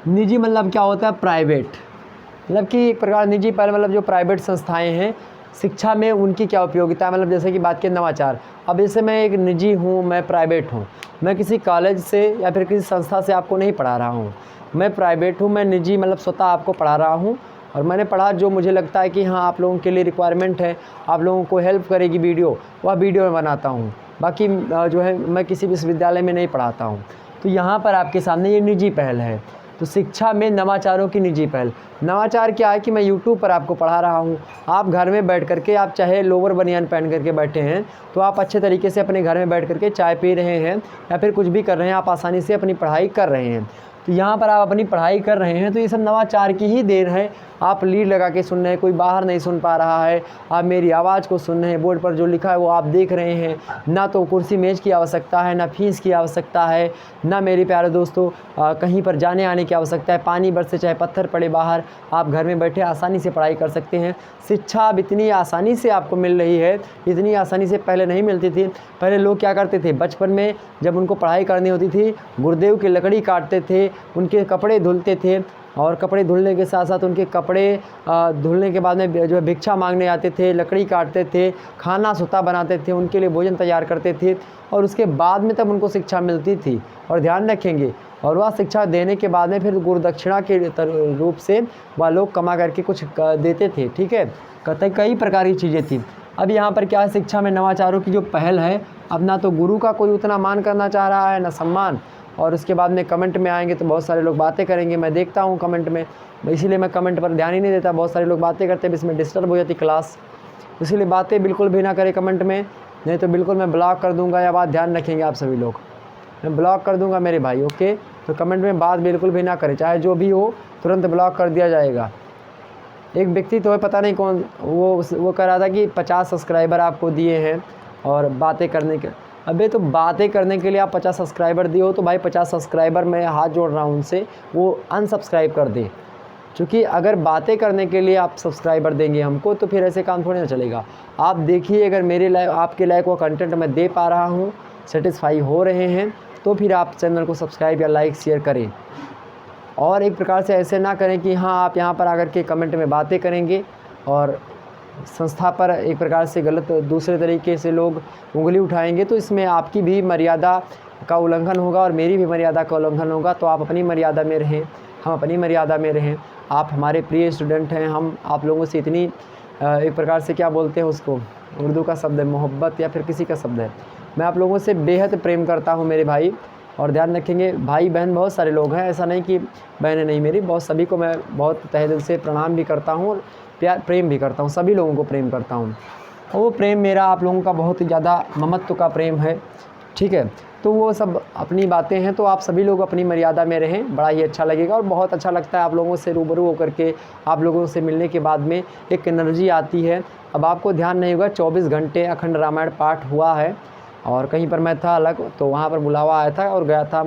निजी मतलब क्या होता है प्राइवेट, मतलब कि एक प्रकार निजी पहल मतलब जो प्राइवेट संस्थाएं हैं शिक्षा में उनकी क्या उपयोगिता है। मतलब जैसे कि बात करें नवाचार, अब जैसे मैं एक निजी हूँ, मैं प्राइवेट हूँ, मैं किसी कॉलेज से या फिर किसी संस्था से आपको नहीं पढ़ा रहा हूँ, मैं प्राइवेट हूँ, मैं निजी मतलब स्वतः आपको पढ़ा रहा हूँ और मैंने पढ़ा जो मुझे लगता है कि हाँ आप लोगों के लिए रिक्वायरमेंट है, आप लोगों को हेल्प करेगी वीडियो, वह वीडियो मैं बनाता हूँ। बाकी जो है मैं किसी विश्वविद्यालय में नहीं पढ़ाता हूँ। तो यहाँ पर आपके सामने ये निजी पहल है। तो शिक्षा में नवाचारों की निजी पहल, नवाचार क्या है कि मैं यूट्यूब पर आपको पढ़ा रहा हूँ, आप घर में बैठ करके, आप चाहे लोअर बनियान पहन करके बैठे हैं तो आप अच्छे तरीके से अपने घर में बैठ करके चाय पी रहे हैं या फिर कुछ भी कर रहे हैं, आप आसानी से अपनी पढ़ाई कर रहे हैं। तो यहाँ पर आप अपनी पढ़ाई कर रहे हैं तो ये सब नवाचार की ही देन है। आप लीड लगा के सुन रहे हैं, कोई बाहर नहीं सुन पा रहा है, आप मेरी आवाज़ को सुन रहे हैं, बोर्ड पर जो लिखा है वो आप देख रहे हैं। ना तो कुर्सी मेज की आवश्यकता है, ना फीस की आवश्यकता है, ना मेरे प्यारे दोस्तों कहीं पर जाने आने की आवश्यकता है। पानी बरसे चाहे पत्थर पड़े बाहर, आप घर में बैठे आसानी से पढ़ाई कर सकते हैं। शिक्षा अब इतनी आसानी से आपको मिल रही है, इतनी आसानी से पहले नहीं मिलती थी। पहले लोग क्या करते थे, बचपन में जब उनको पढ़ाई करनी होती थी गुरुदेव की लकड़ी काटते थे, उनके कपड़े धुलते थे और कपड़े धुलने के साथ साथ उनके कपड़े धुलने के बाद में जो है भिक्षा मांगने आते थे, लकड़ी काटते थे, खाना सुता बनाते थे, उनके लिए भोजन तैयार करते थे और उसके बाद में तब उनको शिक्षा मिलती थी। और ध्यान रखेंगे, और वह शिक्षा देने के बाद में फिर गुरुदक्षिणा के रूप से वह लोग कमा करके कुछ देते थे। ठीक है, कई प्रकार की चीज़ें थी। अब यहाँ पर क्या है, शिक्षा में नवाचारों की जो पहल है, अब ना तो गुरु का कोई उतना मान करना चाह रहा है ना सम्मान। और उसके बाद में कमेंट में आएंगे तो बहुत सारे लोग बातें करेंगे, मैं देखता हूँ कमेंट में, इसीलिए मैं कमेंट पर ध्यान ही नहीं देता। बहुत सारे लोग बातें करते हैं, इसमें डिस्टर्ब हो जाती क्लास, इसीलिए बातें बिल्कुल भी ना करें कमेंट में, नहीं तो बिल्कुल मैं ब्लॉक कर दूंगा। या बात ध्यान रखेंगे आप सभी लोग, मैं ब्लॉक कर दूंगा मेरे भाई। ओके, तो कमेंट में बात बिल्कुल भी ना करें, चाहे जो भी हो तुरंत ब्लॉक कर दिया जाएगा। एक व्यक्ति तो है, पता नहीं कौन, वो कह रहा था कि 50 सब्सक्राइबर आपको दिए हैं और बातें करने के। अबे तो बातें करने के लिए आप 50 सब्सक्राइबर दिए हो तो भाई 50 सब्सक्राइबर मैं हाथ जोड़ रहा हूँ उनसे, वो अनसब्सक्राइब कर दे। क्योंकि अगर बातें करने के लिए आप सब्सक्राइबर देंगे हमको तो फिर ऐसे काम थोड़ी ना चलेगा। आप देखिए, अगर मेरे लायक आपके लायक वो कंटेंट मैं दे पा रहा हूँ, सेटिस्फाई हो रहे हैं, तो फिर आप चैनल को सब्सक्राइब या लाइक शेयर करें। और एक प्रकार से ऐसे ना करें कि हाँ आप यहाँ पर आकर के कमेंट में बातें करेंगे और संस्था पर एक प्रकार से गलत दूसरे तरीके से लोग उंगली उठाएंगे, तो इसमें आपकी भी मर्यादा का उल्लंघन होगा और मेरी भी मर्यादा का उल्लंघन होगा। तो आप अपनी मर्यादा में रहें, हम अपनी मर्यादा में रहें। आप हमारे प्रिय स्टूडेंट हैं, हम आप लोगों से इतनी एक प्रकार से क्या बोलते हैं उसको, उर्दू का शब्द है मोहब्बत या फिर किसी का शब्द है, मैं आप लोगों से बेहद प्रेम करता हूँ मेरे भाई। और ध्यान रखेंगे, भाई बहन बहुत सारे लोग हैं, ऐसा नहीं कि बहनें नहीं मेरी, बहुत सभी को मैं बहुत तहे दिल से प्रणाम भी करता हूँ और प्यार प्रेम भी करता हूँ, सभी लोगों को प्रेम करता हूँ। और वो प्रेम मेरा आप लोगों का बहुत ही ज़्यादा ममत्व का प्रेम है। ठीक है, तो वो सब अपनी बातें हैं, तो आप सभी लोग अपनी मर्यादा में रहें, बड़ा ही अच्छा लगेगा। और बहुत अच्छा लगता है आप लोगों से रूबरू होकर के, आप लोगों से मिलने के बाद में एक एनर्जी आती है। अब आपको ध्यान नहीं होगा, 24 घंटे अखंड रामायण पाठ हुआ है और कहीं पर मैं था अलग, तो वहाँ पर बुलावा आया था और गया था।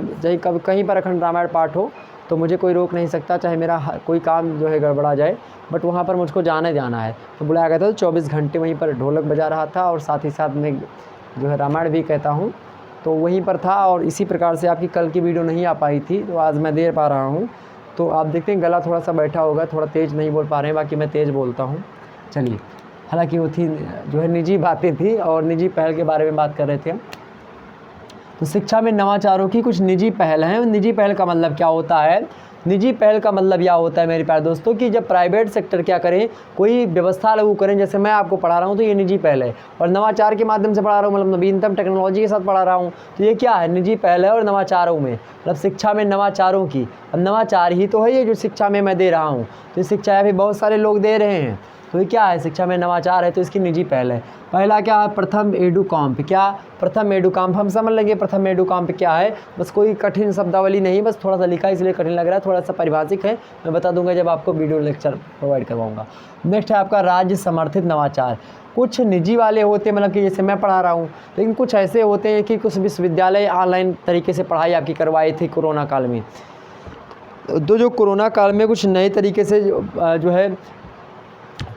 कहीं पर अखंड रामायण पाठ हो तो मुझे कोई रोक नहीं सकता, चाहे मेरा कोई काम जो है गड़बड़ा जाए, बट वहाँ पर मुझको जाना जाना है। तो बुलाया गया था, तो 24 घंटे वहीं पर ढोलक बजा रहा था और साथ ही साथ मैं जो है रामायण भी कहता हूँ, तो वहीं पर था। और इसी प्रकार से आपकी कल की वीडियो नहीं आ पाई थी, तो आज मैं दे पा रहा हूँ। तो आप देखते हैं गला थोड़ा सा बैठा होगा, थोड़ा तेज़ नहीं बोल पा रहे हैं, बाकी मैं तेज़ बोलता हूँ। चलिए, हालांकि वो थी जो है निजी बातें थी और निजी पहल के बारे में बात कर रहे थे हम। तो शिक्षा में नवाचारों की कुछ निजी पहल हैं। निजी पहल का मतलब क्या होता है? निजी पहल का मतलब यह होता है मेरे प्यारे दोस्तों कि जब प्राइवेट सेक्टर क्या करें, कोई व्यवस्था लागू करें, जैसे मैं आपको पढ़ा रहा हूँ तो ये निजी पहल है, और नवाचार के माध्यम से पढ़ा रहा हूँ, मतलब नवीनतम टेक्नोलॉजी के साथ पढ़ा रहा हूँ, तो ये क्या है? निजी पहल है। और नवाचारों में मतलब शिक्षा में नवाचारों की, अब नवाचार ही तो है ये जो शिक्षा में मैं दे रहा हूँ, तो शिक्षा भी बहुत सारे लोग दे रहे हैं, तो ये क्या है? शिक्षा में नवाचार है, तो इसकी निजी पहल है। पहला क्या है? प्रथम एडुकाम्प। क्या? प्रथम एडुकाम्प। हम समझ लेंगे प्रथम एडुकाम्प क्या है, बस कोई कठिन शब्दावली नहीं, बस थोड़ा सा लिखा इसलिए कठिन लग रहा है, थोड़ा सा परिभाषिक है, मैं बता दूंगा जब आपको वीडियो लेक्चर प्रोवाइड करवाऊंगा। नेक्स्ट है आपका राज्य समर्थित नवाचार। कुछ निजी वाले होते हैं, मतलब कि जैसे मैं पढ़ा रहा हूँ, लेकिन कुछ ऐसे होते हैं कि कुछ विश्वविद्यालय ऑनलाइन तरीके से पढ़ाई आपकी करवाई थी कोरोना काल में, तो जो कोरोना काल में कुछ नए तरीके से जो है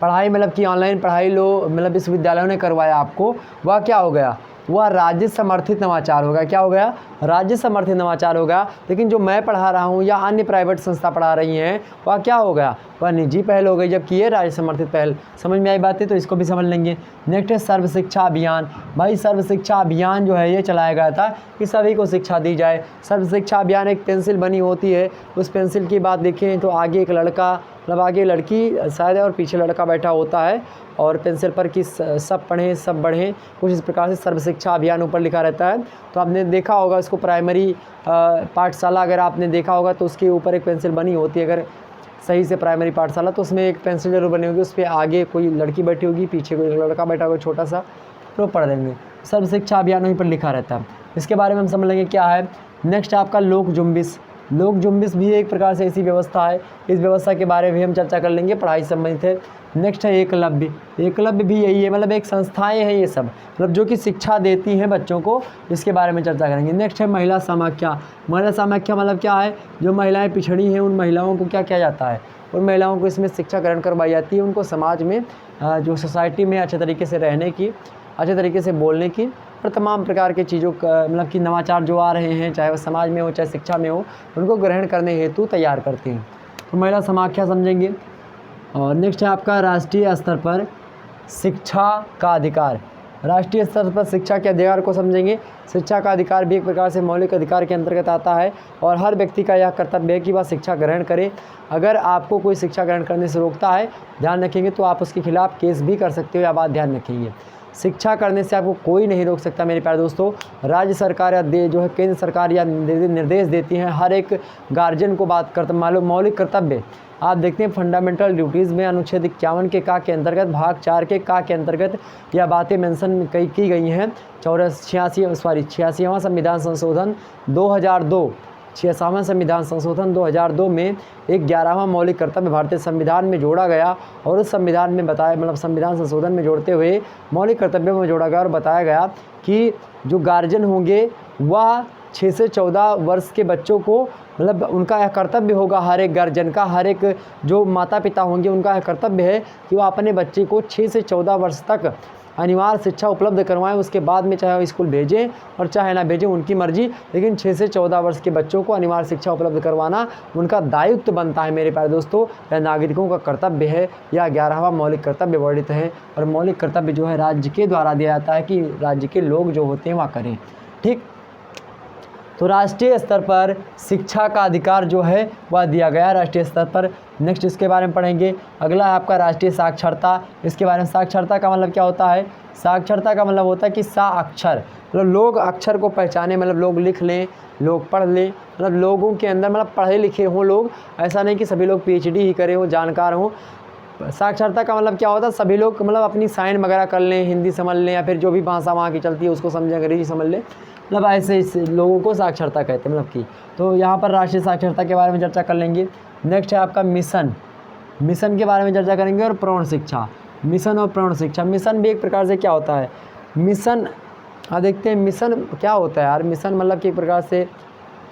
पढ़ाई, मतलब कि ऑनलाइन पढ़ाई मतलब विश्वविद्यालयों ने करवाया आपको, वह क्या हो गया? वह राज्य समर्थित नवाचार होगा। क्या हो गया? राज्य समर्थित नवाचार होगा। लेकिन जो मैं पढ़ा रहा हूँ या अन्य प्राइवेट संस्था पढ़ा रही हैं, वह क्या हो गया? वह निजी पहल हो गई, जबकि ये राज्य समर्थित पहल। समझ में आई बातें? तो इसको भी समझ लेंगे। नेक्स्ट है सर्व शिक्षा अभियान। भाई सर्व शिक्षा अभियान जो है ये चलाया गया था कि सभी को शिक्षा दी जाए। सर्व शिक्षा अभियान एक पेंसिल बनी होती है, उस पेंसिल की बात देखें तो आगे एक लड़का, मतलब आगे लड़की शायद और पीछे लड़का बैठा होता है, और पेंसिल पर कि सब पढ़ें सब बढ़ें, कुछ इस प्रकार से सर्व शिक्षा अभियान ऊपर लिखा रहता है। तो आपने देखा होगा इसको, प्राइमरी पाठशाला अगर आपने देखा होगा तो उसके ऊपर एक पेंसिल बनी होती है, अगर सही से प्राइमरी पाठशाला, तो उसमें एक पेंसिल जरूर बनी होगी, उस पर आगे कोई लड़की बैठी होगी, पीछे कोई लड़का बैठा होगा छोटा सा, तो पढ़ लेंगे। सर्व शिक्षा अभियान वहीं पर लिखा रहता है। इसके बारे में हम समझ लेंगे क्या है। नेक्स्ट आपका लोक जुम्बिश। लोक जुम्बिश भी एक प्रकार से ऐसी व्यवस्था है, इस व्यवस्था के बारे में भी हम चर्चा कर लेंगे, पढ़ाई संबंधित है। नेक्स्ट है एकलव्य। एकलव्य भी यही है, मतलब एक संस्थाएं हैं ये सब, मतलब जो कि शिक्षा देती हैं बच्चों को, इसके बारे में चर्चा करेंगे। नेक्स्ट है महिला समाख्या। महिला समाख्या मतलब क्या है? जो महिलाएं पिछड़ी हैं उन महिलाओं को क्या किया जाता है? उन महिलाओं को इसमें शिक्षा ग्रहण करवाई जाती है, उनको समाज में जो सोसाइटी में अच्छे तरीके से रहने की, अच्छे तरीके से बोलने की, और तमाम प्रकार के चीज़ों का मतलब कि नवाचार जो आ रहे हैं, चाहे वह समाज में हो चाहे शिक्षा में हो, उनको ग्रहण करने हेतु तैयार करते हैं। तो महिला समाख्या समझेंगे। और नेक्स्ट है आपका राष्ट्रीय स्तर पर शिक्षा का अधिकार। राष्ट्रीय स्तर पर शिक्षा के अधिकार को समझेंगे। शिक्षा का अधिकार भी एक प्रकार से मौलिक अधिकार के अंतर्गत आता है, और हर व्यक्ति का यह कर्तव्य है कि वह शिक्षा ग्रहण करे। अगर आपको कोई शिक्षा ग्रहण करने से रोकता है, ध्यान रखेंगे, तो आप उसके खिलाफ केस भी कर सकते हो, या बात ध्यान रखेंगे। शिक्षा करने से आपको कोई नहीं रोक सकता मेरे प्यारे दोस्तों। राज्य सरकार या जो है केंद्र सरकार या निर्देश देती हैं, हर एक गार्जियन को बात करते मालूम मौलिक कर्तव्य। आप देखते हैं फंडामेंटल ड्यूटीज़ में अनुच्छेद 51 के का के अंतर्गत भाग 4 के का के अंतर्गत यह बातें मेंशन की गई हैं। 86वां संविधान संशोधन 2002, 66वां संविधान संशोधन 2002 में एक 11वां मौलिक कर्तव्य भारतीय संविधान में जोड़ा गया, और उस संविधान में बताया, मतलब संविधान संशोधन में जोड़ते हुए मौलिक कर्तव्यों में जोड़ा गया और बताया गया कि जो गार्जियन होंगे वह 6 से 14 वर्ष के बच्चों को, मतलब उनका यह कर्तव्य होगा, हर एक गार्जियन का, हर एक जो माता पिता होंगे उनका यह कर्तव्य है कि वो अपने बच्चे को 6 से 14 वर्ष तक अनिवार्य शिक्षा उपलब्ध करवाएं। उसके बाद में चाहे वो स्कूल भेजें और चाहे ना भेजें, उनकी मर्जी, लेकिन 6 से 14 वर्ष के बच्चों को अनिवार्य शिक्षा उपलब्ध करवाना उनका दायित्व बनता है मेरे प्यारे दोस्तों। यह नागरिकों का कर्तव्य है, यह 11वां मौलिक कर्तव्य वर्णित है, और मौलिक कर्तव्य जो है राज्य के द्वारा दिया जाता है कि राज्य के लोग जो होते हैं वह करें। ठीक, तो राष्ट्रीय स्तर पर शिक्षा का अधिकार जो है वह दिया गया है राष्ट्रीय स्तर पर। नेक्स्ट इसके बारे में पढ़ेंगे। अगला है आपका राष्ट्रीय साक्षरता। इसके बारे में, साक्षरता का मतलब क्या होता है? साक्षरता का मतलब होता है कि सा अक्षर, मतलब लोग अक्षर को पहचाने, मतलब लोग लिख लें, लोग पढ़ लें, मतलब लोगों के अंदर मतलब पढ़े लिखे हों लोग, ऐसा नहीं कि सभी लोग PhD ही करे हों, जानकार हों। साक्षरता का मतलब क्या होता है? सभी लोग मतलब अपनी साइन वगैरह कर लें, हिंदी समझ लें, या फिर जो भी भाषा वहाँ की चलती है उसको समझें, अंग्रेजी समझ लें, मतलब ऐसे इस लोगों को साक्षरता कहते हैं, मतलब कि। तो यहाँ पर राष्ट्रीय साक्षरता के बारे में चर्चा कर लेंगे। नेक्स्ट है आपका मिशन। मिशन के बारे में चर्चा करेंगे। और प्रौढ़ शिक्षा, मिशन और प्रौढ़ शिक्षा। मिशन भी एक प्रकार से क्या होता है? मिशन देखते हैं मिशन क्या होता है यार। मिशन मतलब कि एक प्रकार से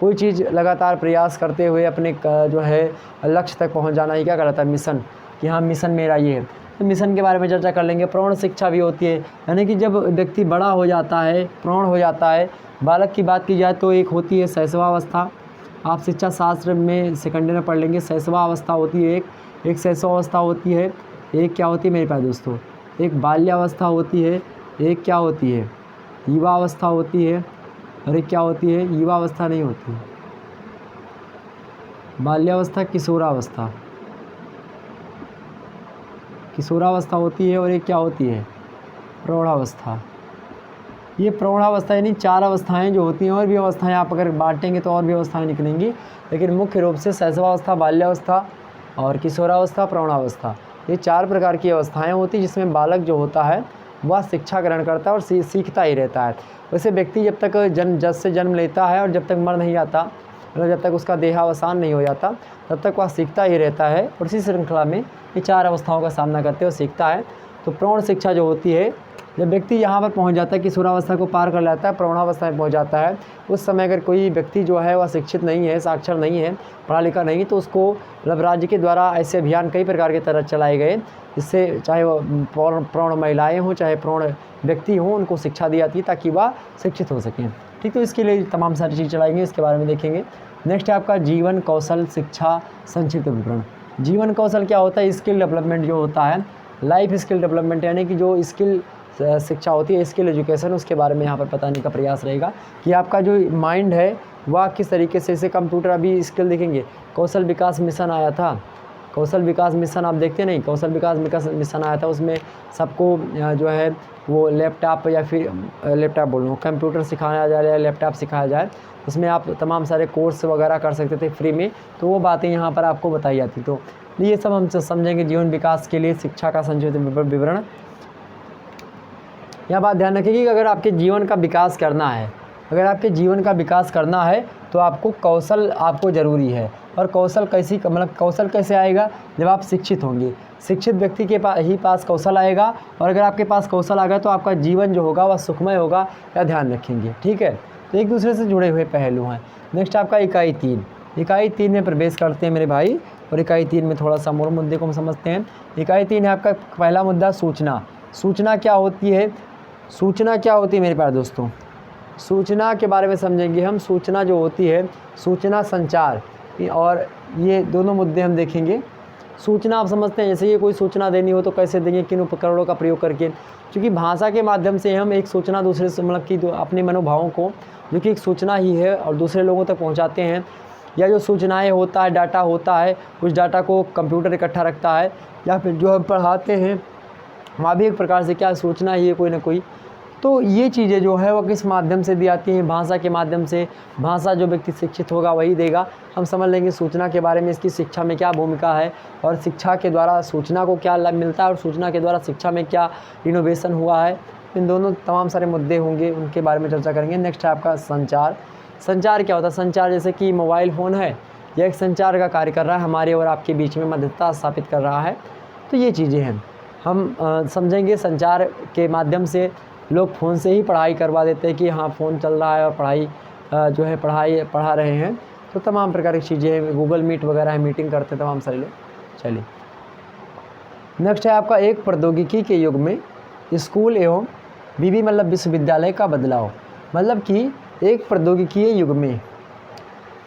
कोई चीज़ लगातार प्रयास करते हुए अपने जो है लक्ष्य तक पहुंच जाना ही क्या कहलाता है, मिशन, कि हाँ मिशन मेरा ये है। तो मिशन के बारे में चर्चा कर लेंगे। प्रौढ़ शिक्षा भी होती है, यानी कि जब व्यक्ति बड़ा हो जाता है, प्रौढ़ हो जाता है। बालक की बात की जाए तो एक होती है शैशवावस्था, आप शिक्षा शास्त्र में सेकंड ईयर में पढ़ लेंगे। शैशवावस्था होती है एक शैशवावस्था होती है, एक क्या होती है मेरे पास दोस्तों, एक बाल्यावस्था होती है, एक क्या होती है युवावस्था होती है, और एक क्या होती है युवावस्था नहीं होती, बाल्यावस्था किशोरावस्था, किशोरावस्था होती है, और एक क्या होती है प्रौढ़ावस्था। ये प्रौढ़ावस्था यानी 4 अवस्थाएं जो होती हैं, और भी अवस्थाएं आप अगर बांटेंगे तो और भी अवस्थाएं निकलेंगी, लेकिन मुख्य रूप से शैशवावस्था, बाल्यावस्था और किशोरावस्था, प्रौढ़ावस्था, ये 4 प्रकार की अवस्थाएं होती हैं जिसमें बालक जो होता है वह शिक्षा ग्रहण करता है और सीखता ही रहता है। वैसे व्यक्ति जब तक जन्म लेता है और जब तक मर नहीं आता, मतलब जब तक उसका देहावसान नहीं हो जाता, तब तक वह सीखता ही रहता है, और इसी श्रृंखला में ये 4 अवस्थाओं का सामना करते हुए सीखता है। तो प्रौढ़ शिक्षा जो होती है, जब व्यक्ति यहाँ पर पहुँच जाता है, किशोरावस्था को पार कर लेता है, प्रौढ़ावस्था में पहुँच जाता है, उस समय अगर कोई व्यक्ति जो है वह शिक्षित नहीं है, साक्षर नहीं है, पढ़ा लिखा नहीं, तो उसको मतलब राज्य के द्वारा ऐसे अभियान कई प्रकार के तरह चलाए गए, जिससे चाहे वो प्रौढ़ महिलाएँ हों, चाहे प्रौढ़ व्यक्ति हों, उनको शिक्षा दी जाती है ताकि वह शिक्षित हो सकें। ठीक, तो इसके लिए तमाम सारी चीज़ चलाएंगे, इसके बारे में देखेंगे। नेक्स्ट है आपका जीवन कौशल शिक्षा संक्षिप्त विवरण। जीवन कौशल क्या होता है, स्किल डेवलपमेंट जो होता है, लाइफ स्किल डेवलपमेंट, यानी कि जो स्किल शिक्षा होती है, स्किल एजुकेशन, उसके बारे में यहाँ पर बताने का प्रयास रहेगा कि आपका जो माइंड है वह किस तरीके से, जैसे कंप्यूटर अभी स्किल देखेंगे, कौशल विकास मिशन आया था, कौशल विकास मिशन आप देखते नहीं, कौशल विकास मिशन आया था, उसमें सबको जो है वो लैपटॉप या फिर लैपटॉप बोल रहा हूँ, कंप्यूटर सिखाया जाए या लैपटॉप सिखाया जाए, उसमें आप तमाम सारे कोर्स वगैरह कर सकते थे फ्री में, तो वो बातें यहाँ पर आपको बताई जाती। तो ये सब हम समझेंगे जीवन विकास के लिए शिक्षा का संक्षिप्त विवरण। यह बात ध्यान रखिए कि अगर आपके जीवन का विकास करना है, अगर आपके जीवन का विकास करना है तो आपको कौशल आपको ज़रूरी है। और कौशल कैसी, मतलब कौशल कैसे आएगा, जब आप शिक्षित होंगे, शिक्षित व्यक्ति के पास कौशल आएगा, और अगर आपके पास कौशल आ गया तो आपका जीवन जो होगा वह सुखमय होगा, या ध्यान रखेंगे। ठीक है, तो एक दूसरे से जुड़े हुए पहलू हैं। नेक्स्ट आपका इकाई 3, इकाई 3 में प्रवेश करते हैं मेरे भाई, और इकाई 3 में थोड़ा सा और मुद्दे को हम समझते हैं। इकाई 3 है आपका पहला मुद्दा सूचना। सूचना क्या होती है, सूचना क्या होती है मेरे प्यारे दोस्तों, सूचना के बारे में समझेंगे हम। सूचना जो होती है, सूचना संचार, और ये दोनों मुद्दे हम देखेंगे। सूचना आप समझते हैं, जैसे ये कोई सूचना देनी हो तो कैसे देंगे, किन उपकरणों का प्रयोग करके, क्योंकि भाषा के माध्यम से हम एक सूचना दूसरे से, मतलब कि अपने मनोभावों को, जो कि एक सूचना ही है, और दूसरे लोगों तक पहुंचाते हैं। या जो सूचनाएं होता है, डाटा होता है, उस डाटा को कंप्यूटर इकट्ठा रखता है, या फिर जो हम पढ़ाते हैं वहाँ भी एक प्रकार से क्या सूचना ही है कोई ना कोई। तो ये चीज़ें जो है वो किस माध्यम से दी जाती हैं, भाषा के माध्यम से। भाषा जो व्यक्ति शिक्षित होगा वही देगा। हम समझ लेंगे सूचना के बारे में, इसकी शिक्षा में क्या भूमिका है, और शिक्षा के द्वारा सूचना को क्या लाभ मिलता है, और सूचना के द्वारा शिक्षा में क्या इनोवेशन हुआ है। इन दोनों तमाम सारे मुद्दे होंगे, उनके बारे में चर्चा करेंगे। नेक्स्ट है आपका संचार। संचार क्या होता है, संचार जैसे कि मोबाइल फ़ोन है, यह एक संचार का कार्य कर रहा है, हमारे और आपके बीच में मध्यस्थता स्थापित कर रहा है। तो ये चीज़ें हैं हम समझेंगे। संचार के माध्यम से लोग फ़ोन से ही पढ़ाई करवा देते हैं कि हाँ फ़ोन चल रहा है और पढ़ाई जो है पढ़ा रहे हैं। तो तमाम प्रकार की चीज़ें, गूगल मीट वगैरह है, मीटिंग करते हैं तमाम सारे लोग। चलिए नेक्स्ट है आपका एक प्रौद्योगिकी के युग में स्कूल एवं मतलब विश्वविद्यालय का बदलाव। मतलब कि एक प्रौद्योगिकीय युग में,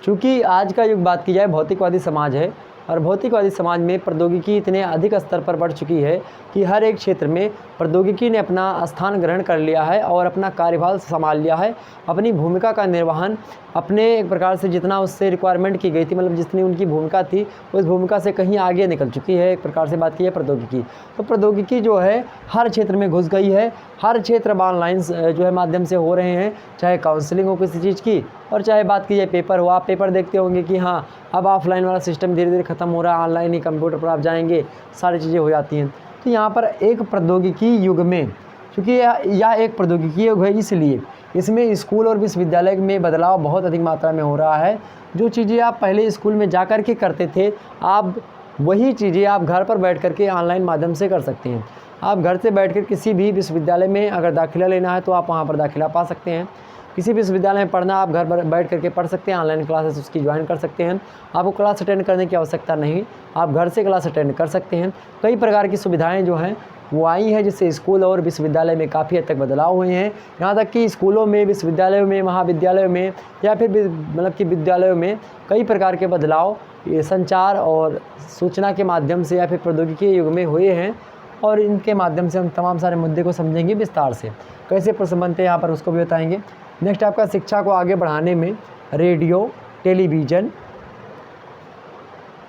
चूँकि आज का युग बात की जाए भौतिकवादी समाज है, और भौतिकवादी समाज में प्रौद्योगिकी इतने अधिक स्तर पर बढ़ चुकी है कि हर एक क्षेत्र में प्रौद्योगिकी ने अपना स्थान ग्रहण कर लिया है और अपना कार्यभार संभाल लिया है। अपनी भूमिका का निर्वहन अपने एक प्रकार से जितना उससे रिक्वायरमेंट की गई थी, मतलब जितनी उनकी भूमिका थी, उस भूमिका से कहीं आगे निकल चुकी है। एक प्रकार से बात की है प्रौद्योगिकी, तो प्रौद्योगिकी जो है हर क्षेत्र में घुस गई है। हर क्षेत्र अब ऑनलाइन जो है माध्यम से हो रहे हैं, चाहे काउंसलिंग हो किसी चीज़ की, और चाहे बात की जाए पेपर हो। आप पेपर देखते होंगे कि हाँ अब ऑफलाइन वाला सिस्टम धीरे धीरे ख़त्म हो रहा है, ऑनलाइन ही कंप्यूटर पर आप जाएंगे, सारी चीज़ें हो जाती हैं। तो यहाँ पर एक प्रौद्योगिकी युग में, क्योंकि यह एक प्रौद्योगिकी युग है, इसलिए इसमें स्कूल और विश्वविद्यालय में बदलाव बहुत अधिक मात्रा में हो रहा है। जो चीज़ें आप पहले स्कूल में जा कर के करते थे, आप वही चीज़ें आप घर पर बैठ कर के ऑनलाइन माध्यम से कर सकते हैं। आप घर से बैठ कर किसी भी विश्वविद्यालय में अगर दाखिला लेना है तो आप वहाँ पर दाखिला पा सकते हैं। किसी भी विश्वविद्यालय में पढ़ना, आप घर पर बैठ करके पढ़ सकते हैं, ऑनलाइन क्लासेस उसकी ज्वाइन कर सकते हैं। आपको क्लास अटेंड करने की आवश्यकता नहीं, आप घर से क्लास अटेंड कर सकते हैं। कई प्रकार की सुविधाएं जो हैं वो आई हैं, जिससे स्कूल और विश्वविद्यालय में काफ़ी हद तक बदलाव हुए हैं। यहाँ तक कि स्कूलों में, विश्वविद्यालयों में, महाविद्यालयों में या फिर मतलब कि विद्यालयों में कई प्रकार के बदलाव ये संचार और सूचना के माध्यम से या फिर प्रौद्योगिकी के युग में हुए हैं, और इनके माध्यम से हम तमाम सारे मुद्दे को समझेंगे विस्तार से। कैसे प्रश्न बनते हैं यहाँ पर उसको भी बताएंगे। नेक्स्ट आपका शिक्षा को आगे बढ़ाने में रेडियो, टेलीविज़न,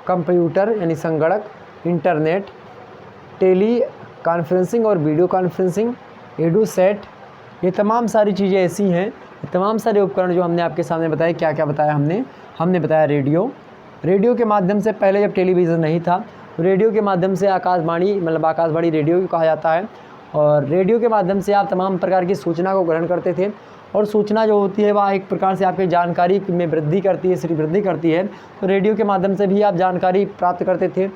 कंप्यूटर यानी संगणक, इंटरनेट, टेली कॉन्फ्रेंसिंग और वीडियो कॉन्फ्रेंसिंग, एडुसेट, ये तमाम सारी चीज़ें ऐसी हैं, तमाम सारे उपकरण जो हमने आपके सामने बताए। क्या क्या बताया हमने बताया रेडियो के माध्यम से, पहले जब टेलीविज़न नहीं था तो रेडियो के माध्यम से आकाशवाणी, मतलब आकाशवाणी रेडियो भी कहा जाता है, और रेडियो के माध्यम से आप तमाम प्रकार की सूचना को ग्रहण करते थे, और सूचना जो होती है वह एक प्रकार से आपकी जानकारी में वृद्धि करती है, श्री वृद्धि करती है। तो रेडियो के माध्यम से भी आप जानकारी प्राप्त करते थे।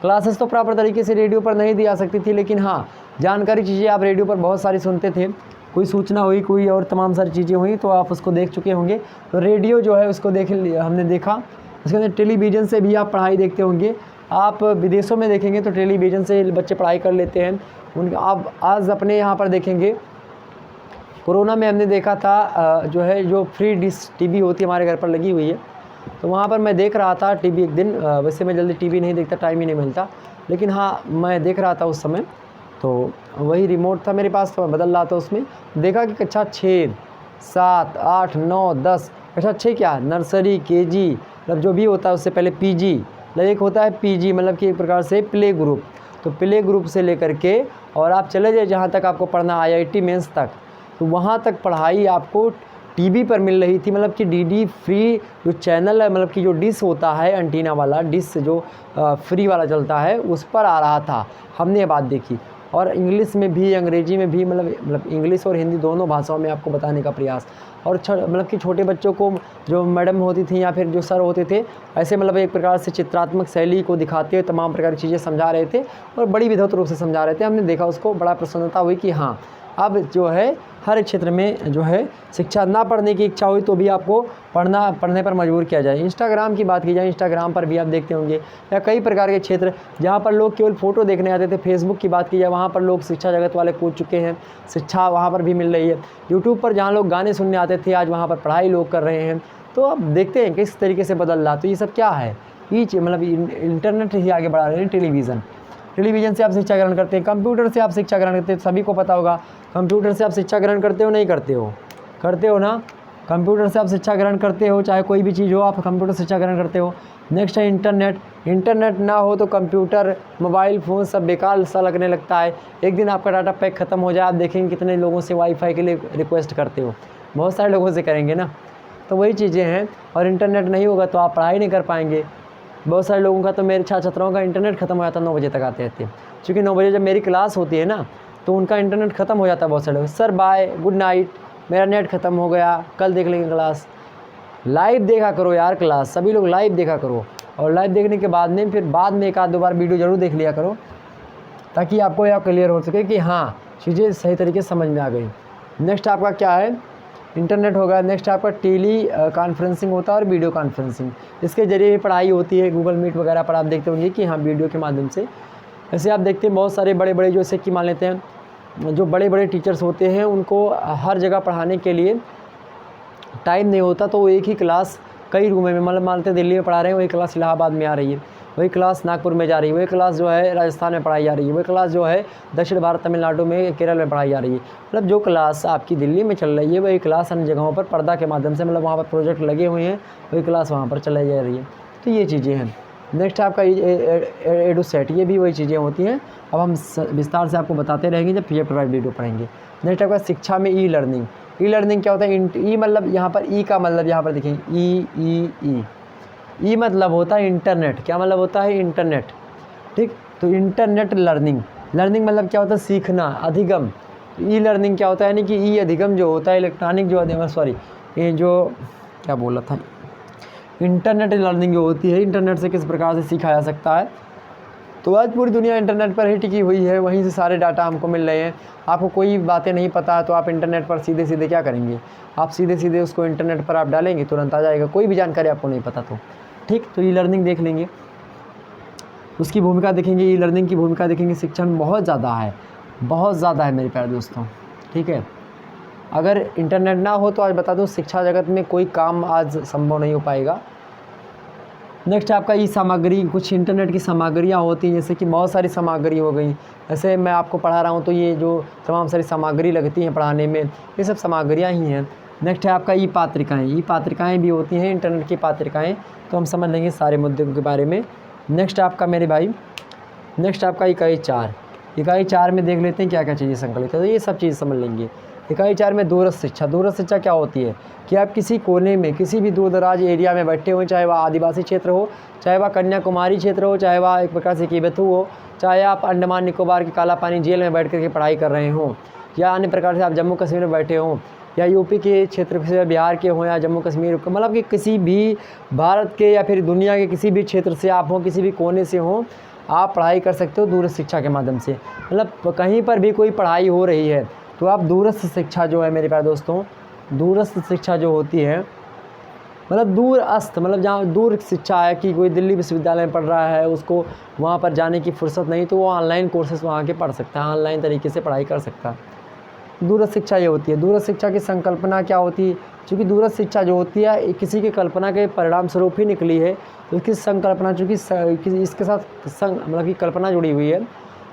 क्लासेस तो प्रॉपर तरीके से रेडियो पर नहीं दी जा सकती थी, लेकिन हाँ, जानकारी चीज़ें आप रेडियो पर बहुत सारी सुनते थे। कोई सूचना हुई, कोई और तमाम सारी चीज़ें हुई तो आप उसको देख चुके होंगे। तो रेडियो जो है उसको हमने देखा। उसके अंदर टेलीविज़न से भी आप पढ़ाई देखते होंगे। आप विदेशों में देखेंगे तो टेलीविज़न से बच्चे पढ़ाई कर लेते हैं। आप आज अपने यहाँ पर देखेंगे, कोरोना में हमने देखा था जो फ्री डिश टीवी होती है हमारे घर पर लगी हुई है, तो वहाँ पर मैं देख रहा था टीवी एक दिन। वैसे मैं जल्दी टीवी नहीं देखता, टाइम ही नहीं मिलता, लेकिन हाँ मैं देख रहा था उस समय। तो वही रिमोट था मेरे पास, तो मैं बदल रहा था उसमें। देखा कि कक्षा 6, 7, 8, 9, 10, कक्षा 6 क्या, नर्सरी, केजी, मतलब जो भी होता है उससे पहले पीजी, मतलब एक होता है पीजी, मतलब कि एक प्रकार से प्ले ग्रुप। तो प्ले ग्रुप से लेकर के और आप चले जाए जहाँ तक आपको पढ़ना, IIT मेंस तक, तो वहाँ तक पढ़ाई आपको टीवी पर मिल रही थी। मतलब कि डीडी फ्री जो चैनल है, मतलब कि जो डिश होता है एंटीना वाला डिश जो फ्री वाला चलता है, उस पर आ रहा था। हमने ये बात देखी। और इंग्लिश में भी, अंग्रेजी में भी, मतलब इंग्लिश और हिंदी दोनों भाषाओं में आपको बताने का प्रयास। और मतलब कि छोटे बच्चों को जो मैडम होती थी या फिर जो सर होते थे, ऐसे मतलब एक प्रकार से चित्रात्मक शैली को दिखाते हुए तमाम प्रकार की चीज़ें समझा रहे थे, और बड़ी विधवत रूप से समझा रहे थे। हमने देखा उसको, बड़ा प्रसन्नता हुई कि हाँ, अब जो है हर क्षेत्र में जो है शिक्षा ना पढ़ने की इच्छा हुई तो भी आपको पढ़ने पर मजबूर किया जाए। इंस्टाग्राम की बात की जाए, इंस्टाग्राम पर भी आप देखते होंगे, या कई प्रकार के क्षेत्र जहाँ पर लोग केवल फ़ोटो देखने आते थे। फेसबुक की बात की जाए, वहाँ पर लोग शिक्षा जगत वाले कूद चुके हैं, शिक्षा वहाँ पर भी मिल रही है। यूट्यूब पर जहाँ लोग गाने सुनने आते थे, आज वहाँ पर पढ़ाई लोग कर रहे हैं। तो अब देखते हैं किस तरीके से बदल रहा। तो ये सब क्या है, ये मतलब इंटरनेट ही आगे बढ़ा रहे हैं। टेलीविज़न से आप शिक्षा ग्रहण करते हैं, कंप्यूटर से आप शिक्षा ग्रहण करते हैं, सभी को पता होगा। कंप्यूटर से आप शिक्षा ग्रहण करते हो, नहीं करते हो? करते हो ना? कंप्यूटर से आप शिक्षा ग्रहण करते हो, चाहे कोई भी चीज़ हो, आप कंप्यूटर से शिक्षा ग्रहण करते हो। नेक्स्ट है इंटरनेट ना हो तो कंप्यूटर, मोबाइल फ़ोन सब बेकार सा लगने लगता है। एक दिन आपका डाटा पैक ख़त्म हो जाए, आप देखेंगे कितने लोगों से वाईफाई के लिए रिक्वेस्ट करते हो, बहुत सारे लोगों से करेंगे ना। तो वही चीज़ें हैं। और इंटरनेट नहीं होगा तो आप पढ़ाई नहीं कर पाएंगे। बहुत सारे लोगों का, तो मेरे छात्रों का इंटरनेट ख़त्म हो जाता है 9 बजे तक आते थे, क्योंकि 9 बजे जब मेरी क्लास होती है ना, तो उनका इंटरनेट ख़त्म हो जाता है। बहुत सारे लोग, सर बाय, गुड नाइट, मेरा नेट ख़त्म हो गया, कल देख लेंगे क्लास। लाइव देखा करो यार क्लास, सभी लोग लाइव देखा करो, और लाइव देखने के बाद में फिर बाद में 1-2 बार वीडियो ज़रूर देख लिया करो, ताकि आपको यह क्लियर हो सके कि हाँ चीज़ें सही तरीके से समझ में आ गई। नेक्स्ट आपका क्या है, इंटरनेट होगा। नेक्स्ट आपका टेली कॉन्फ्रेंसिंग होता है और वीडियो कॉन्फ्रेंसिंग, इसके ज़रिए भी पढ़ाई होती है। गूगल मीट वगैरह पर आप देखते होंगे कि हाँ वीडियो के माध्यम से। ऐसे आप देखते हैं बहुत सारे बड़े जैसे कि मान लेते हैं जो बड़े टीचर्स होते हैं, उनको हर जगह पढ़ाने के लिए टाइम नहीं होता, तो वो एक ही क्लास कई रूम में, मतलब मानते दिल्ली में पढ़ा रहे हैं, वही क्लास इलाहाबाद में आ रही है, वही क्लास नागपुर में जा रही है, वही क्लास जो है राजस्थान में पढ़ाई जा रही है, वही क्लास जो है दक्षिण भारत, तमिलनाडु में, केरल में पढ़ाई जा रही है। मतलब जो क्लास आपकी दिल्ली में चल रही है, वही क्लास अन्य जगहों पर पर्दा के माध्यम से, मतलब वहाँ पर प्रोजेक्ट लगे हुए हैं, वही क्लास वहाँ पर चलाई जा रही है। तो ये चीज़ें हैं। नेक्स्ट आपका एडुसेट, ये भी वही चीज़ें होती हैं। अब हम विस्तार से आपको बताते रहेंगे जब चैप्टर वाइज वीडियो पढ़ेंगे। नेक्स्ट आपका शिक्षा में ई लर्निंग क्या होता है? ई मतलब यहाँ पर ई का मतलब यहाँ पर देखेंगे ई मतलब होता है इंटरनेट। क्या मतलब होता है? इंटरनेट। ठीक, तो इंटरनेट लर्निंग मतलब क्या होता है? सीखना, अधिगम। ई लर्निंग क्या होता है? यानी कि ई अधिगम जो होता है, इलेक्ट्रॉनिक जो ये जो क्या बोला था, इंटरनेट लर्निंग जो होती है, इंटरनेट से किस प्रकार से सीखा जा सकता है। तो आज पूरी दुनिया इंटरनेट पर ही टिकी हुई है, वहीं से सारे डाटा हमको मिल रहे हैं। आपको कोई बातें नहीं पता तो आप इंटरनेट पर सीधे सीधे क्या करेंगे, आप सीधे सीधे उसको इंटरनेट पर आप डालेंगे, तुरंत आ जाएगा, कोई भी जानकारी आपको नहीं पता तो। ठीक, तो ई लर्निंग देख लेंगे, उसकी भूमिका देखेंगे, ई लर्निंग की भूमिका देखेंगे शिक्षा में बहुत ज़्यादा है, बहुत ज़्यादा है मेरे प्यारे दोस्तों। ठीक है, अगर इंटरनेट ना हो तो आज बता दूं शिक्षा जगत में कोई काम आज संभव नहीं हो पाएगा। नेक्स्ट आपका ई सामग्री, कुछ इंटरनेट की सामग्रियाँ होती हैं, जैसे कि बहुत सारी सामग्री हो गई। जैसे मैं आपको पढ़ा रहा हूँ तो ये जो तमाम सारी सामग्री लगती हैं पढ़ाने में, ये सब सामग्रियाँ ही हैं। नेक्स्ट है आपका ई पात्रिकाएँ, ई पात्रिकाएँ भी होती हैं इंटरनेट की पात्रिकाएँ, तो हम समझ लेंगे सारे मुद्दों के बारे में। नेक्स्ट आपका मेरे भाई, नेक्स्ट आपका इकाई 4, इकाई 4 में देख लेते हैं क्या क्या चीज़ें संकलित है, तो ये सब चीज़ समझ लेंगे। इकाई 4 में दूरस्थ शिक्षा, दूरस्थ शिक्षा क्या होती है कि आप किसी कोने में, किसी भी दूर दराज एरिया में बैठे हुए, चाहे वह आदिवासी क्षेत्र हो, चाहे वह कन्याकुमारी क्षेत्र हो, चाहे वह एक प्रकार से कीबेतु हो, चाहे आप अंडमान निकोबार की काला पानी जेल में बैठ कर के पढ़ाई कर रहे हों, या अन्य प्रकार से आप जम्मू कश्मीर में बैठे हों, या यूपी के क्षेत्र से बिहार के हों, या जम्मू कश्मीर, मतलब कि किसी भी भारत के या फिर दुनिया के किसी भी क्षेत्र से आप हों, किसी भी कोने से हों, आप पढ़ाई कर सकते हो दूरस्थ शिक्षा के माध्यम से। मतलब कहीं पर भी कोई पढ़ाई हो रही है तो आप दूरस्थ शिक्षा जो है मेरे प्यारे दोस्तों, दूरस्थ शिक्षा जो होती है, मतलब दूरस्थ, मतलब जहाँ दूर शिक्षा है कि कोई दिल्ली विश्वविद्यालय में पढ़ रहा है, उसको वहाँ पर जाने की फुर्सत नहीं, तो वो ऑनलाइन कोर्सेज वहाँ के पढ़ सकता है, ऑनलाइन तरीके से पढ़ाई कर सकता है। दूरस्थ शिक्षा ये होती है। दूरस्थ शिक्षा की संकल्पना क्या होती है, चूँकि दूरस्थ शिक्षा जो होती है किसी की कल्पना के परिणाम स्वरूप ही निकली है, तो उसकी संकल्पना चूँकि इसके साथ मतलब कि कल्पना जुड़ी हुई है,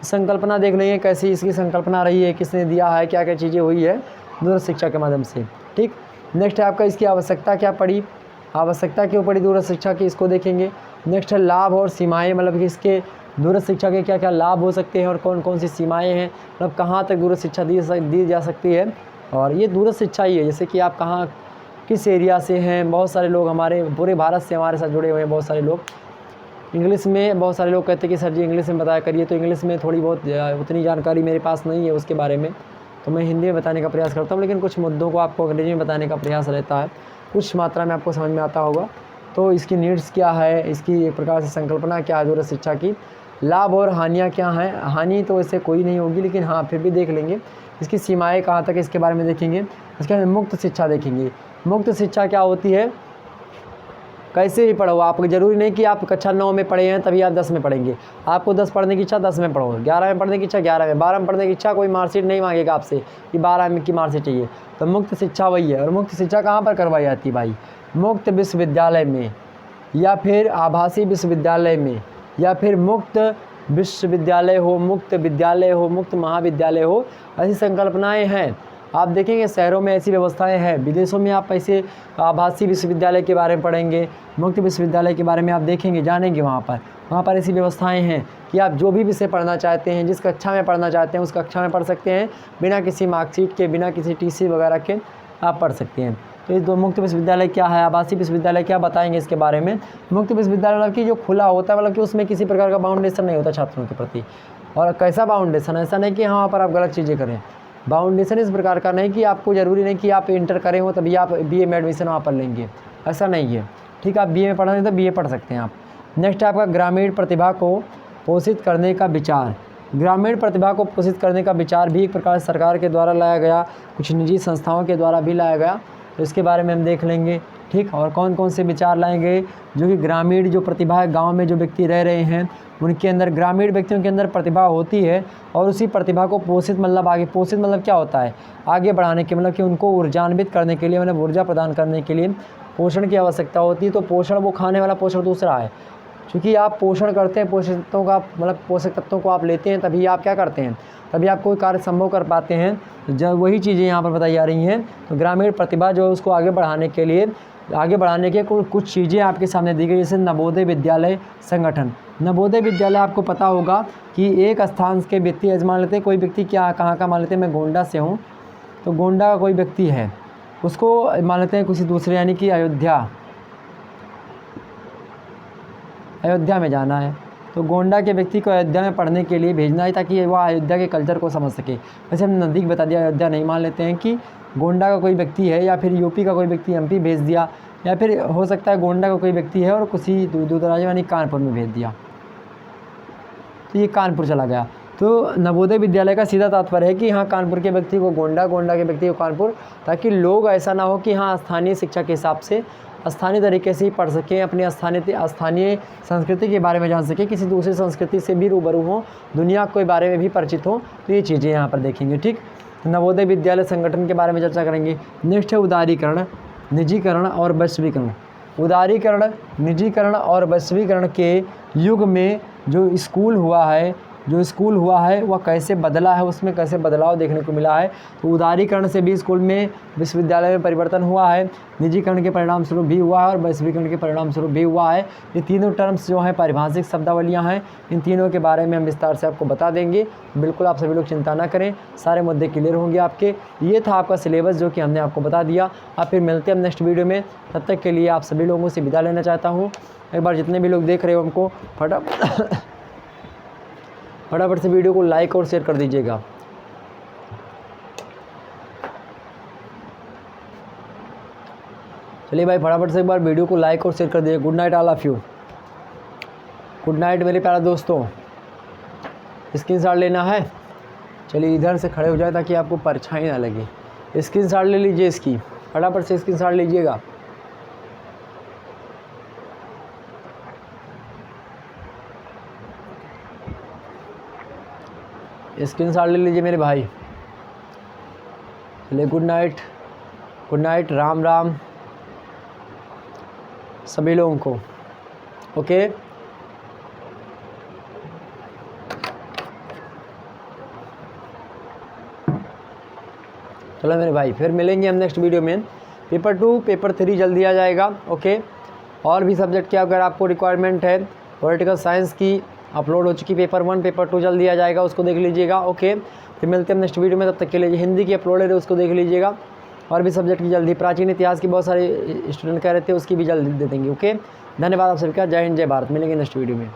संकल्पना देख लेंगे कैसी इसकी संकल्पना रही है, किसने दिया है, क्या क्या चीज़ें हुई है दूरस्थ शिक्षा के माध्यम से। ठीक, नेक्स्ट है आपका इसकी आवश्यकता क्या पड़ी, आवश्यकता क्यों पड़ी दूरस्थ शिक्षा की, इसको देखेंगे। नेक्स्ट है लाभ और सीमाएं, मतलब कि इसके दूरस्थ शिक्षा के क्या क्या लाभ हो सकते हैं और कौन कौन सी सीमाएं हैं, मतलब कहाँ तक दूरस्थ शिक्षा दी जा सकती है। और ये दूरस्थ शिक्षा ही है, जैसे कि आप कहाँ किस एरिया से हैं, बहुत सारे लोग हमारे पूरे भारत से हमारे साथ जुड़े हुए हैं, बहुत सारे लोग इंग्लिश में, बहुत सारे लोग कहते हैं कि सर जी इंग्लिश में बताया करिए, तो इंग्लिश में थोड़ी बहुत उतनी जानकारी मेरे पास नहीं है उसके बारे में, तो मैं हिंदी में बताने का प्रयास करता हूँ, लेकिन कुछ मुद्दों को आपको अंग्रेजी में बताने का प्रयास रहता है, कुछ मात्रा में आपको समझ में आता होगा। तो इसकी नीड्स क्या है, इसकी एक प्रकार से संकल्पना क्या है दूरस्थ शिक्षा की, लाभ और हानियाँ क्या हैं। हानि तो इससे कोई नहीं होगी, लेकिन हाँ फिर भी देख लेंगे इसकी सीमाएँ कहाँ तक, इसके बारे में देखेंगे। इसके बाद मुक्त शिक्षा देखेंगे। मुक्त शिक्षा क्या होती है, कैसे भी पढ़ो, आपको ज़रूरी नहीं कि आप कक्षा 9 में पढ़े हैं तभी आप 10 में पढ़ेंगे, आपको 10 पढ़ने की इच्छा 10 में पढ़ो, 11 में पढ़ने की इच्छा 11 में, 12 में पढ़ने की इच्छा कोई मार्कशीट नहीं मांगेगा आपसे कि 12 में की मार्कशीट चाहिए। तो मुक्त शिक्षा वही है। और मुक्त शिक्षा कहाँ पर करवाई जाती है भाई, मुक्त विश्वविद्यालय में, या फिर आभासी विश्वविद्यालय में, या फिर मुक्त विश्वविद्यालय हो, मुक्त विद्यालय हो, मुक्त महाविद्यालय हो, ऐसी संकल्पनाएँ हैं। आप देखेंगे शहरों में ऐसी व्यवस्थाएं हैं, विदेशों में आप ऐसे आभासी विश्वविद्यालय के बारे में पढ़ेंगे, मुक्त विश्वविद्यालय के बारे में आप देखेंगे, जानेंगे, वहाँ पर ऐसी व्यवस्थाएं हैं कि आप जो भी विषय पढ़ना चाहते हैं, जिस कक्षा में पढ़ना चाहते हैं उस कक्षा में पढ़ सकते हैं, बिना किसी मार्कशीट के, बिना किसी टीसी वगैरह के आप पढ़ सकते हैं। तो ये दो मुक्त विश्वविद्यालय क्या है, आभासी विश्वविद्यालय क्या, बताएंगे इसके बारे में। मुक्त विश्वविद्यालय मतलब कि जो खुला होता है, मतलब कि उसमें किसी प्रकार का बाउंडेशन नहीं होता छात्रों के प्रति। और कैसा बाउंडेशन, ऐसा नहीं कि वहाँ पर आप गलत चीज़ें करें, बाउंडेशन इस प्रकार का नहीं कि आपको ज़रूरी नहीं कि आप इंटर करें हो तभी आप बीए में एडमिशन वहाँ पर लेंगे, ऐसा नहीं है। ठीक है, आप बीए में पढ़ना है तो बीए पढ़ सकते हैं आप। नेक्स्ट आपका ग्रामीण प्रतिभा को पोषित करने का विचार। ग्रामीण प्रतिभा को पोषित करने का विचार भी एक प्रकार से सरकार के द्वारा लाया गया, कुछ निजी संस्थाओं के द्वारा भी लाया गया, तो इसके बारे में हम देख लेंगे। ठीक, और कौन कौन से विचार लाएंगे, जो कि ग्रामीण जो प्रतिभा है, गांव में जो व्यक्ति रह रहे हैं उनके अंदर, ग्रामीण व्यक्तियों के अंदर प्रतिभा होती है, और उसी प्रतिभा को पोषित मतलब आगे, पोषित मतलब क्या होता है, आगे बढ़ाने के, मतलब कि उनको ऊर्जान्वित करने के लिए, मतलब ऊर्जा प्रदान करने के लिए पोषण की आवश्यकता होती है। तो पोषण, वो खाने वाला पोषण दूसरा है, क्योंकि आप पोषण करते हैं, पोषक तत्वों का मतलब पोषक तत्वों को आप लेते हैं, तभी आप क्या करते हैं, तभी आप कोई कार्य संभव कर पाते हैं। जब वही चीज़ें यहाँ पर बताई जा रही हैं, तो ग्रामीण प्रतिभा जो है उसको आगे बढ़ाने के लिए, आगे बढ़ाने के कुछ चीज़ें आपके सामने दी गई, जैसे नवोदय विद्यालय संगठन। नवोदय विद्यालय आपको पता होगा कि एक स्थान के व्यक्ति, मान लेते हैं कोई व्यक्ति क्या कहाँ का, मान लेते हैं मैं गोंडा से हूँ, तो गोंडा का कोई व्यक्ति है, उसको मान लेते हैं किसी दूसरे, यानी कि अयोध्या में जाना है, तो गोंडा के व्यक्ति को अयोध्या में पढ़ने के लिए भेजना है ताकि वह अयोध्या के कल्चर को समझ सके। वैसे हमने नज़दीक बता दिया, अयोध्या नहीं, मान लेते हैं कि गोंडा का कोई व्यक्ति है, या फिर यूपी का कोई व्यक्ति एमपी भेज दिया, या फिर हो सकता है गोंडा का कोई व्यक्ति है और किसी दूर दराज यानी कानपुर में भेज दिया। तो ये कानपुर चला गया। तो नवोदय विद्यालय का सीधा तात्पर्य है कि हाँ कानपुर के व्यक्ति को गोंडा, गोंडा के व्यक्ति को कानपुर, ताकि लोग ऐसा ना हो कि हाँ स्थानीय शिक्षा के हिसाब से स्थानीय तरीके से ही पढ़ सकें, अपनी स्थानीय संस्कृति के बारे में जान सकें, किसी दूसरी संस्कृति से भी रूबरू हों, दुनिया के बारे में भी परिचित हों। तो ये चीज़ें यहाँ पर देखेंगे। ठीक, नवोदय विद्यालय संगठन के बारे में चर्चा करेंगे। नेक्स्ट है उदारीकरण, निजीकरण और वैश्वीकरण। उदारीकरण, निजीकरण और वैश्वीकरण के युग में जो स्कूल हुआ है वह कैसे बदला है, उसमें कैसे बदलाव देखने को मिला है। तो उदारीकरण से भी स्कूल में, विश्वविद्यालय में परिवर्तन हुआ है, निजीकरण के परिणाम स्वरूप भी हुआ है और वैश्वीकरण के परिणाम स्वरूप भी हुआ है। ये तीनों टर्म्स जो हैं पारिभाषिक शब्दावलियाँ हैं, इन तीनों के बारे में हम विस्तार से आपको बता देंगे। बिल्कुल आप सभी लोग चिंता ना करें, सारे मुद्दे क्लियर होंगे आपके। ये था आपका सिलेबस जो कि हमने आपको बता दिया। आप फिर मिलते हैं नेक्स्ट वीडियो में, तब तक के लिए आप सभी लोगों से विदा लेना चाहता हूँ। एक बार जितने भी लोग देख रहे हो हमको फटाफट से वीडियो को लाइक और शेयर कर दीजिएगा। चलिए भाई फटाफट से एक बार वीडियो को लाइक और शेयर कर दीजिए। Good night all of you, good night मेरे प्यारे दोस्तों। स्क्रीनशॉट लेना है, चलिए इधर से खड़े हो जाए ताकि आपको परछाई ना लगे। स्क्रीनशॉट ले लीजिए इसकी, फटाफट से स्क्रीनशॉट लीजिएगा। स्क्रीनशॉट ले लीजिए मेरे भाई। चलिए good night, good night, Ram Ram सभी लोगों को। ओके, चलो मेरे भाई, फिर मिलेंगे हम नेक्स्ट वीडियो में। पेपर 2, पेपर 3 जल्दी आ जाएगा। ओके, और भी सब्जेक्ट की अगर आपको रिक्वायरमेंट है, पॉलिटिकल साइंस की अपलोड हो चुकी पेपर 1, पेपर 2 जल्दी आ जाएगा, उसको देख लीजिएगा। ओके, फिर मिलते हैं नेक्स्ट वीडियो में, तब तक के लिए हिंदी की अपलोड है उसको देख लीजिएगा। और भी सब्जेक्ट की जल्दी, प्राचीन इतिहास की बहुत सारे स्टूडेंट कह रहे थे, उसकी भी जल्दी दे देंगे। ओके, धन्यवाद आप सभी का। जय हिंद, जय भारत। मिलेंगे नेक्स्ट वीडियो में।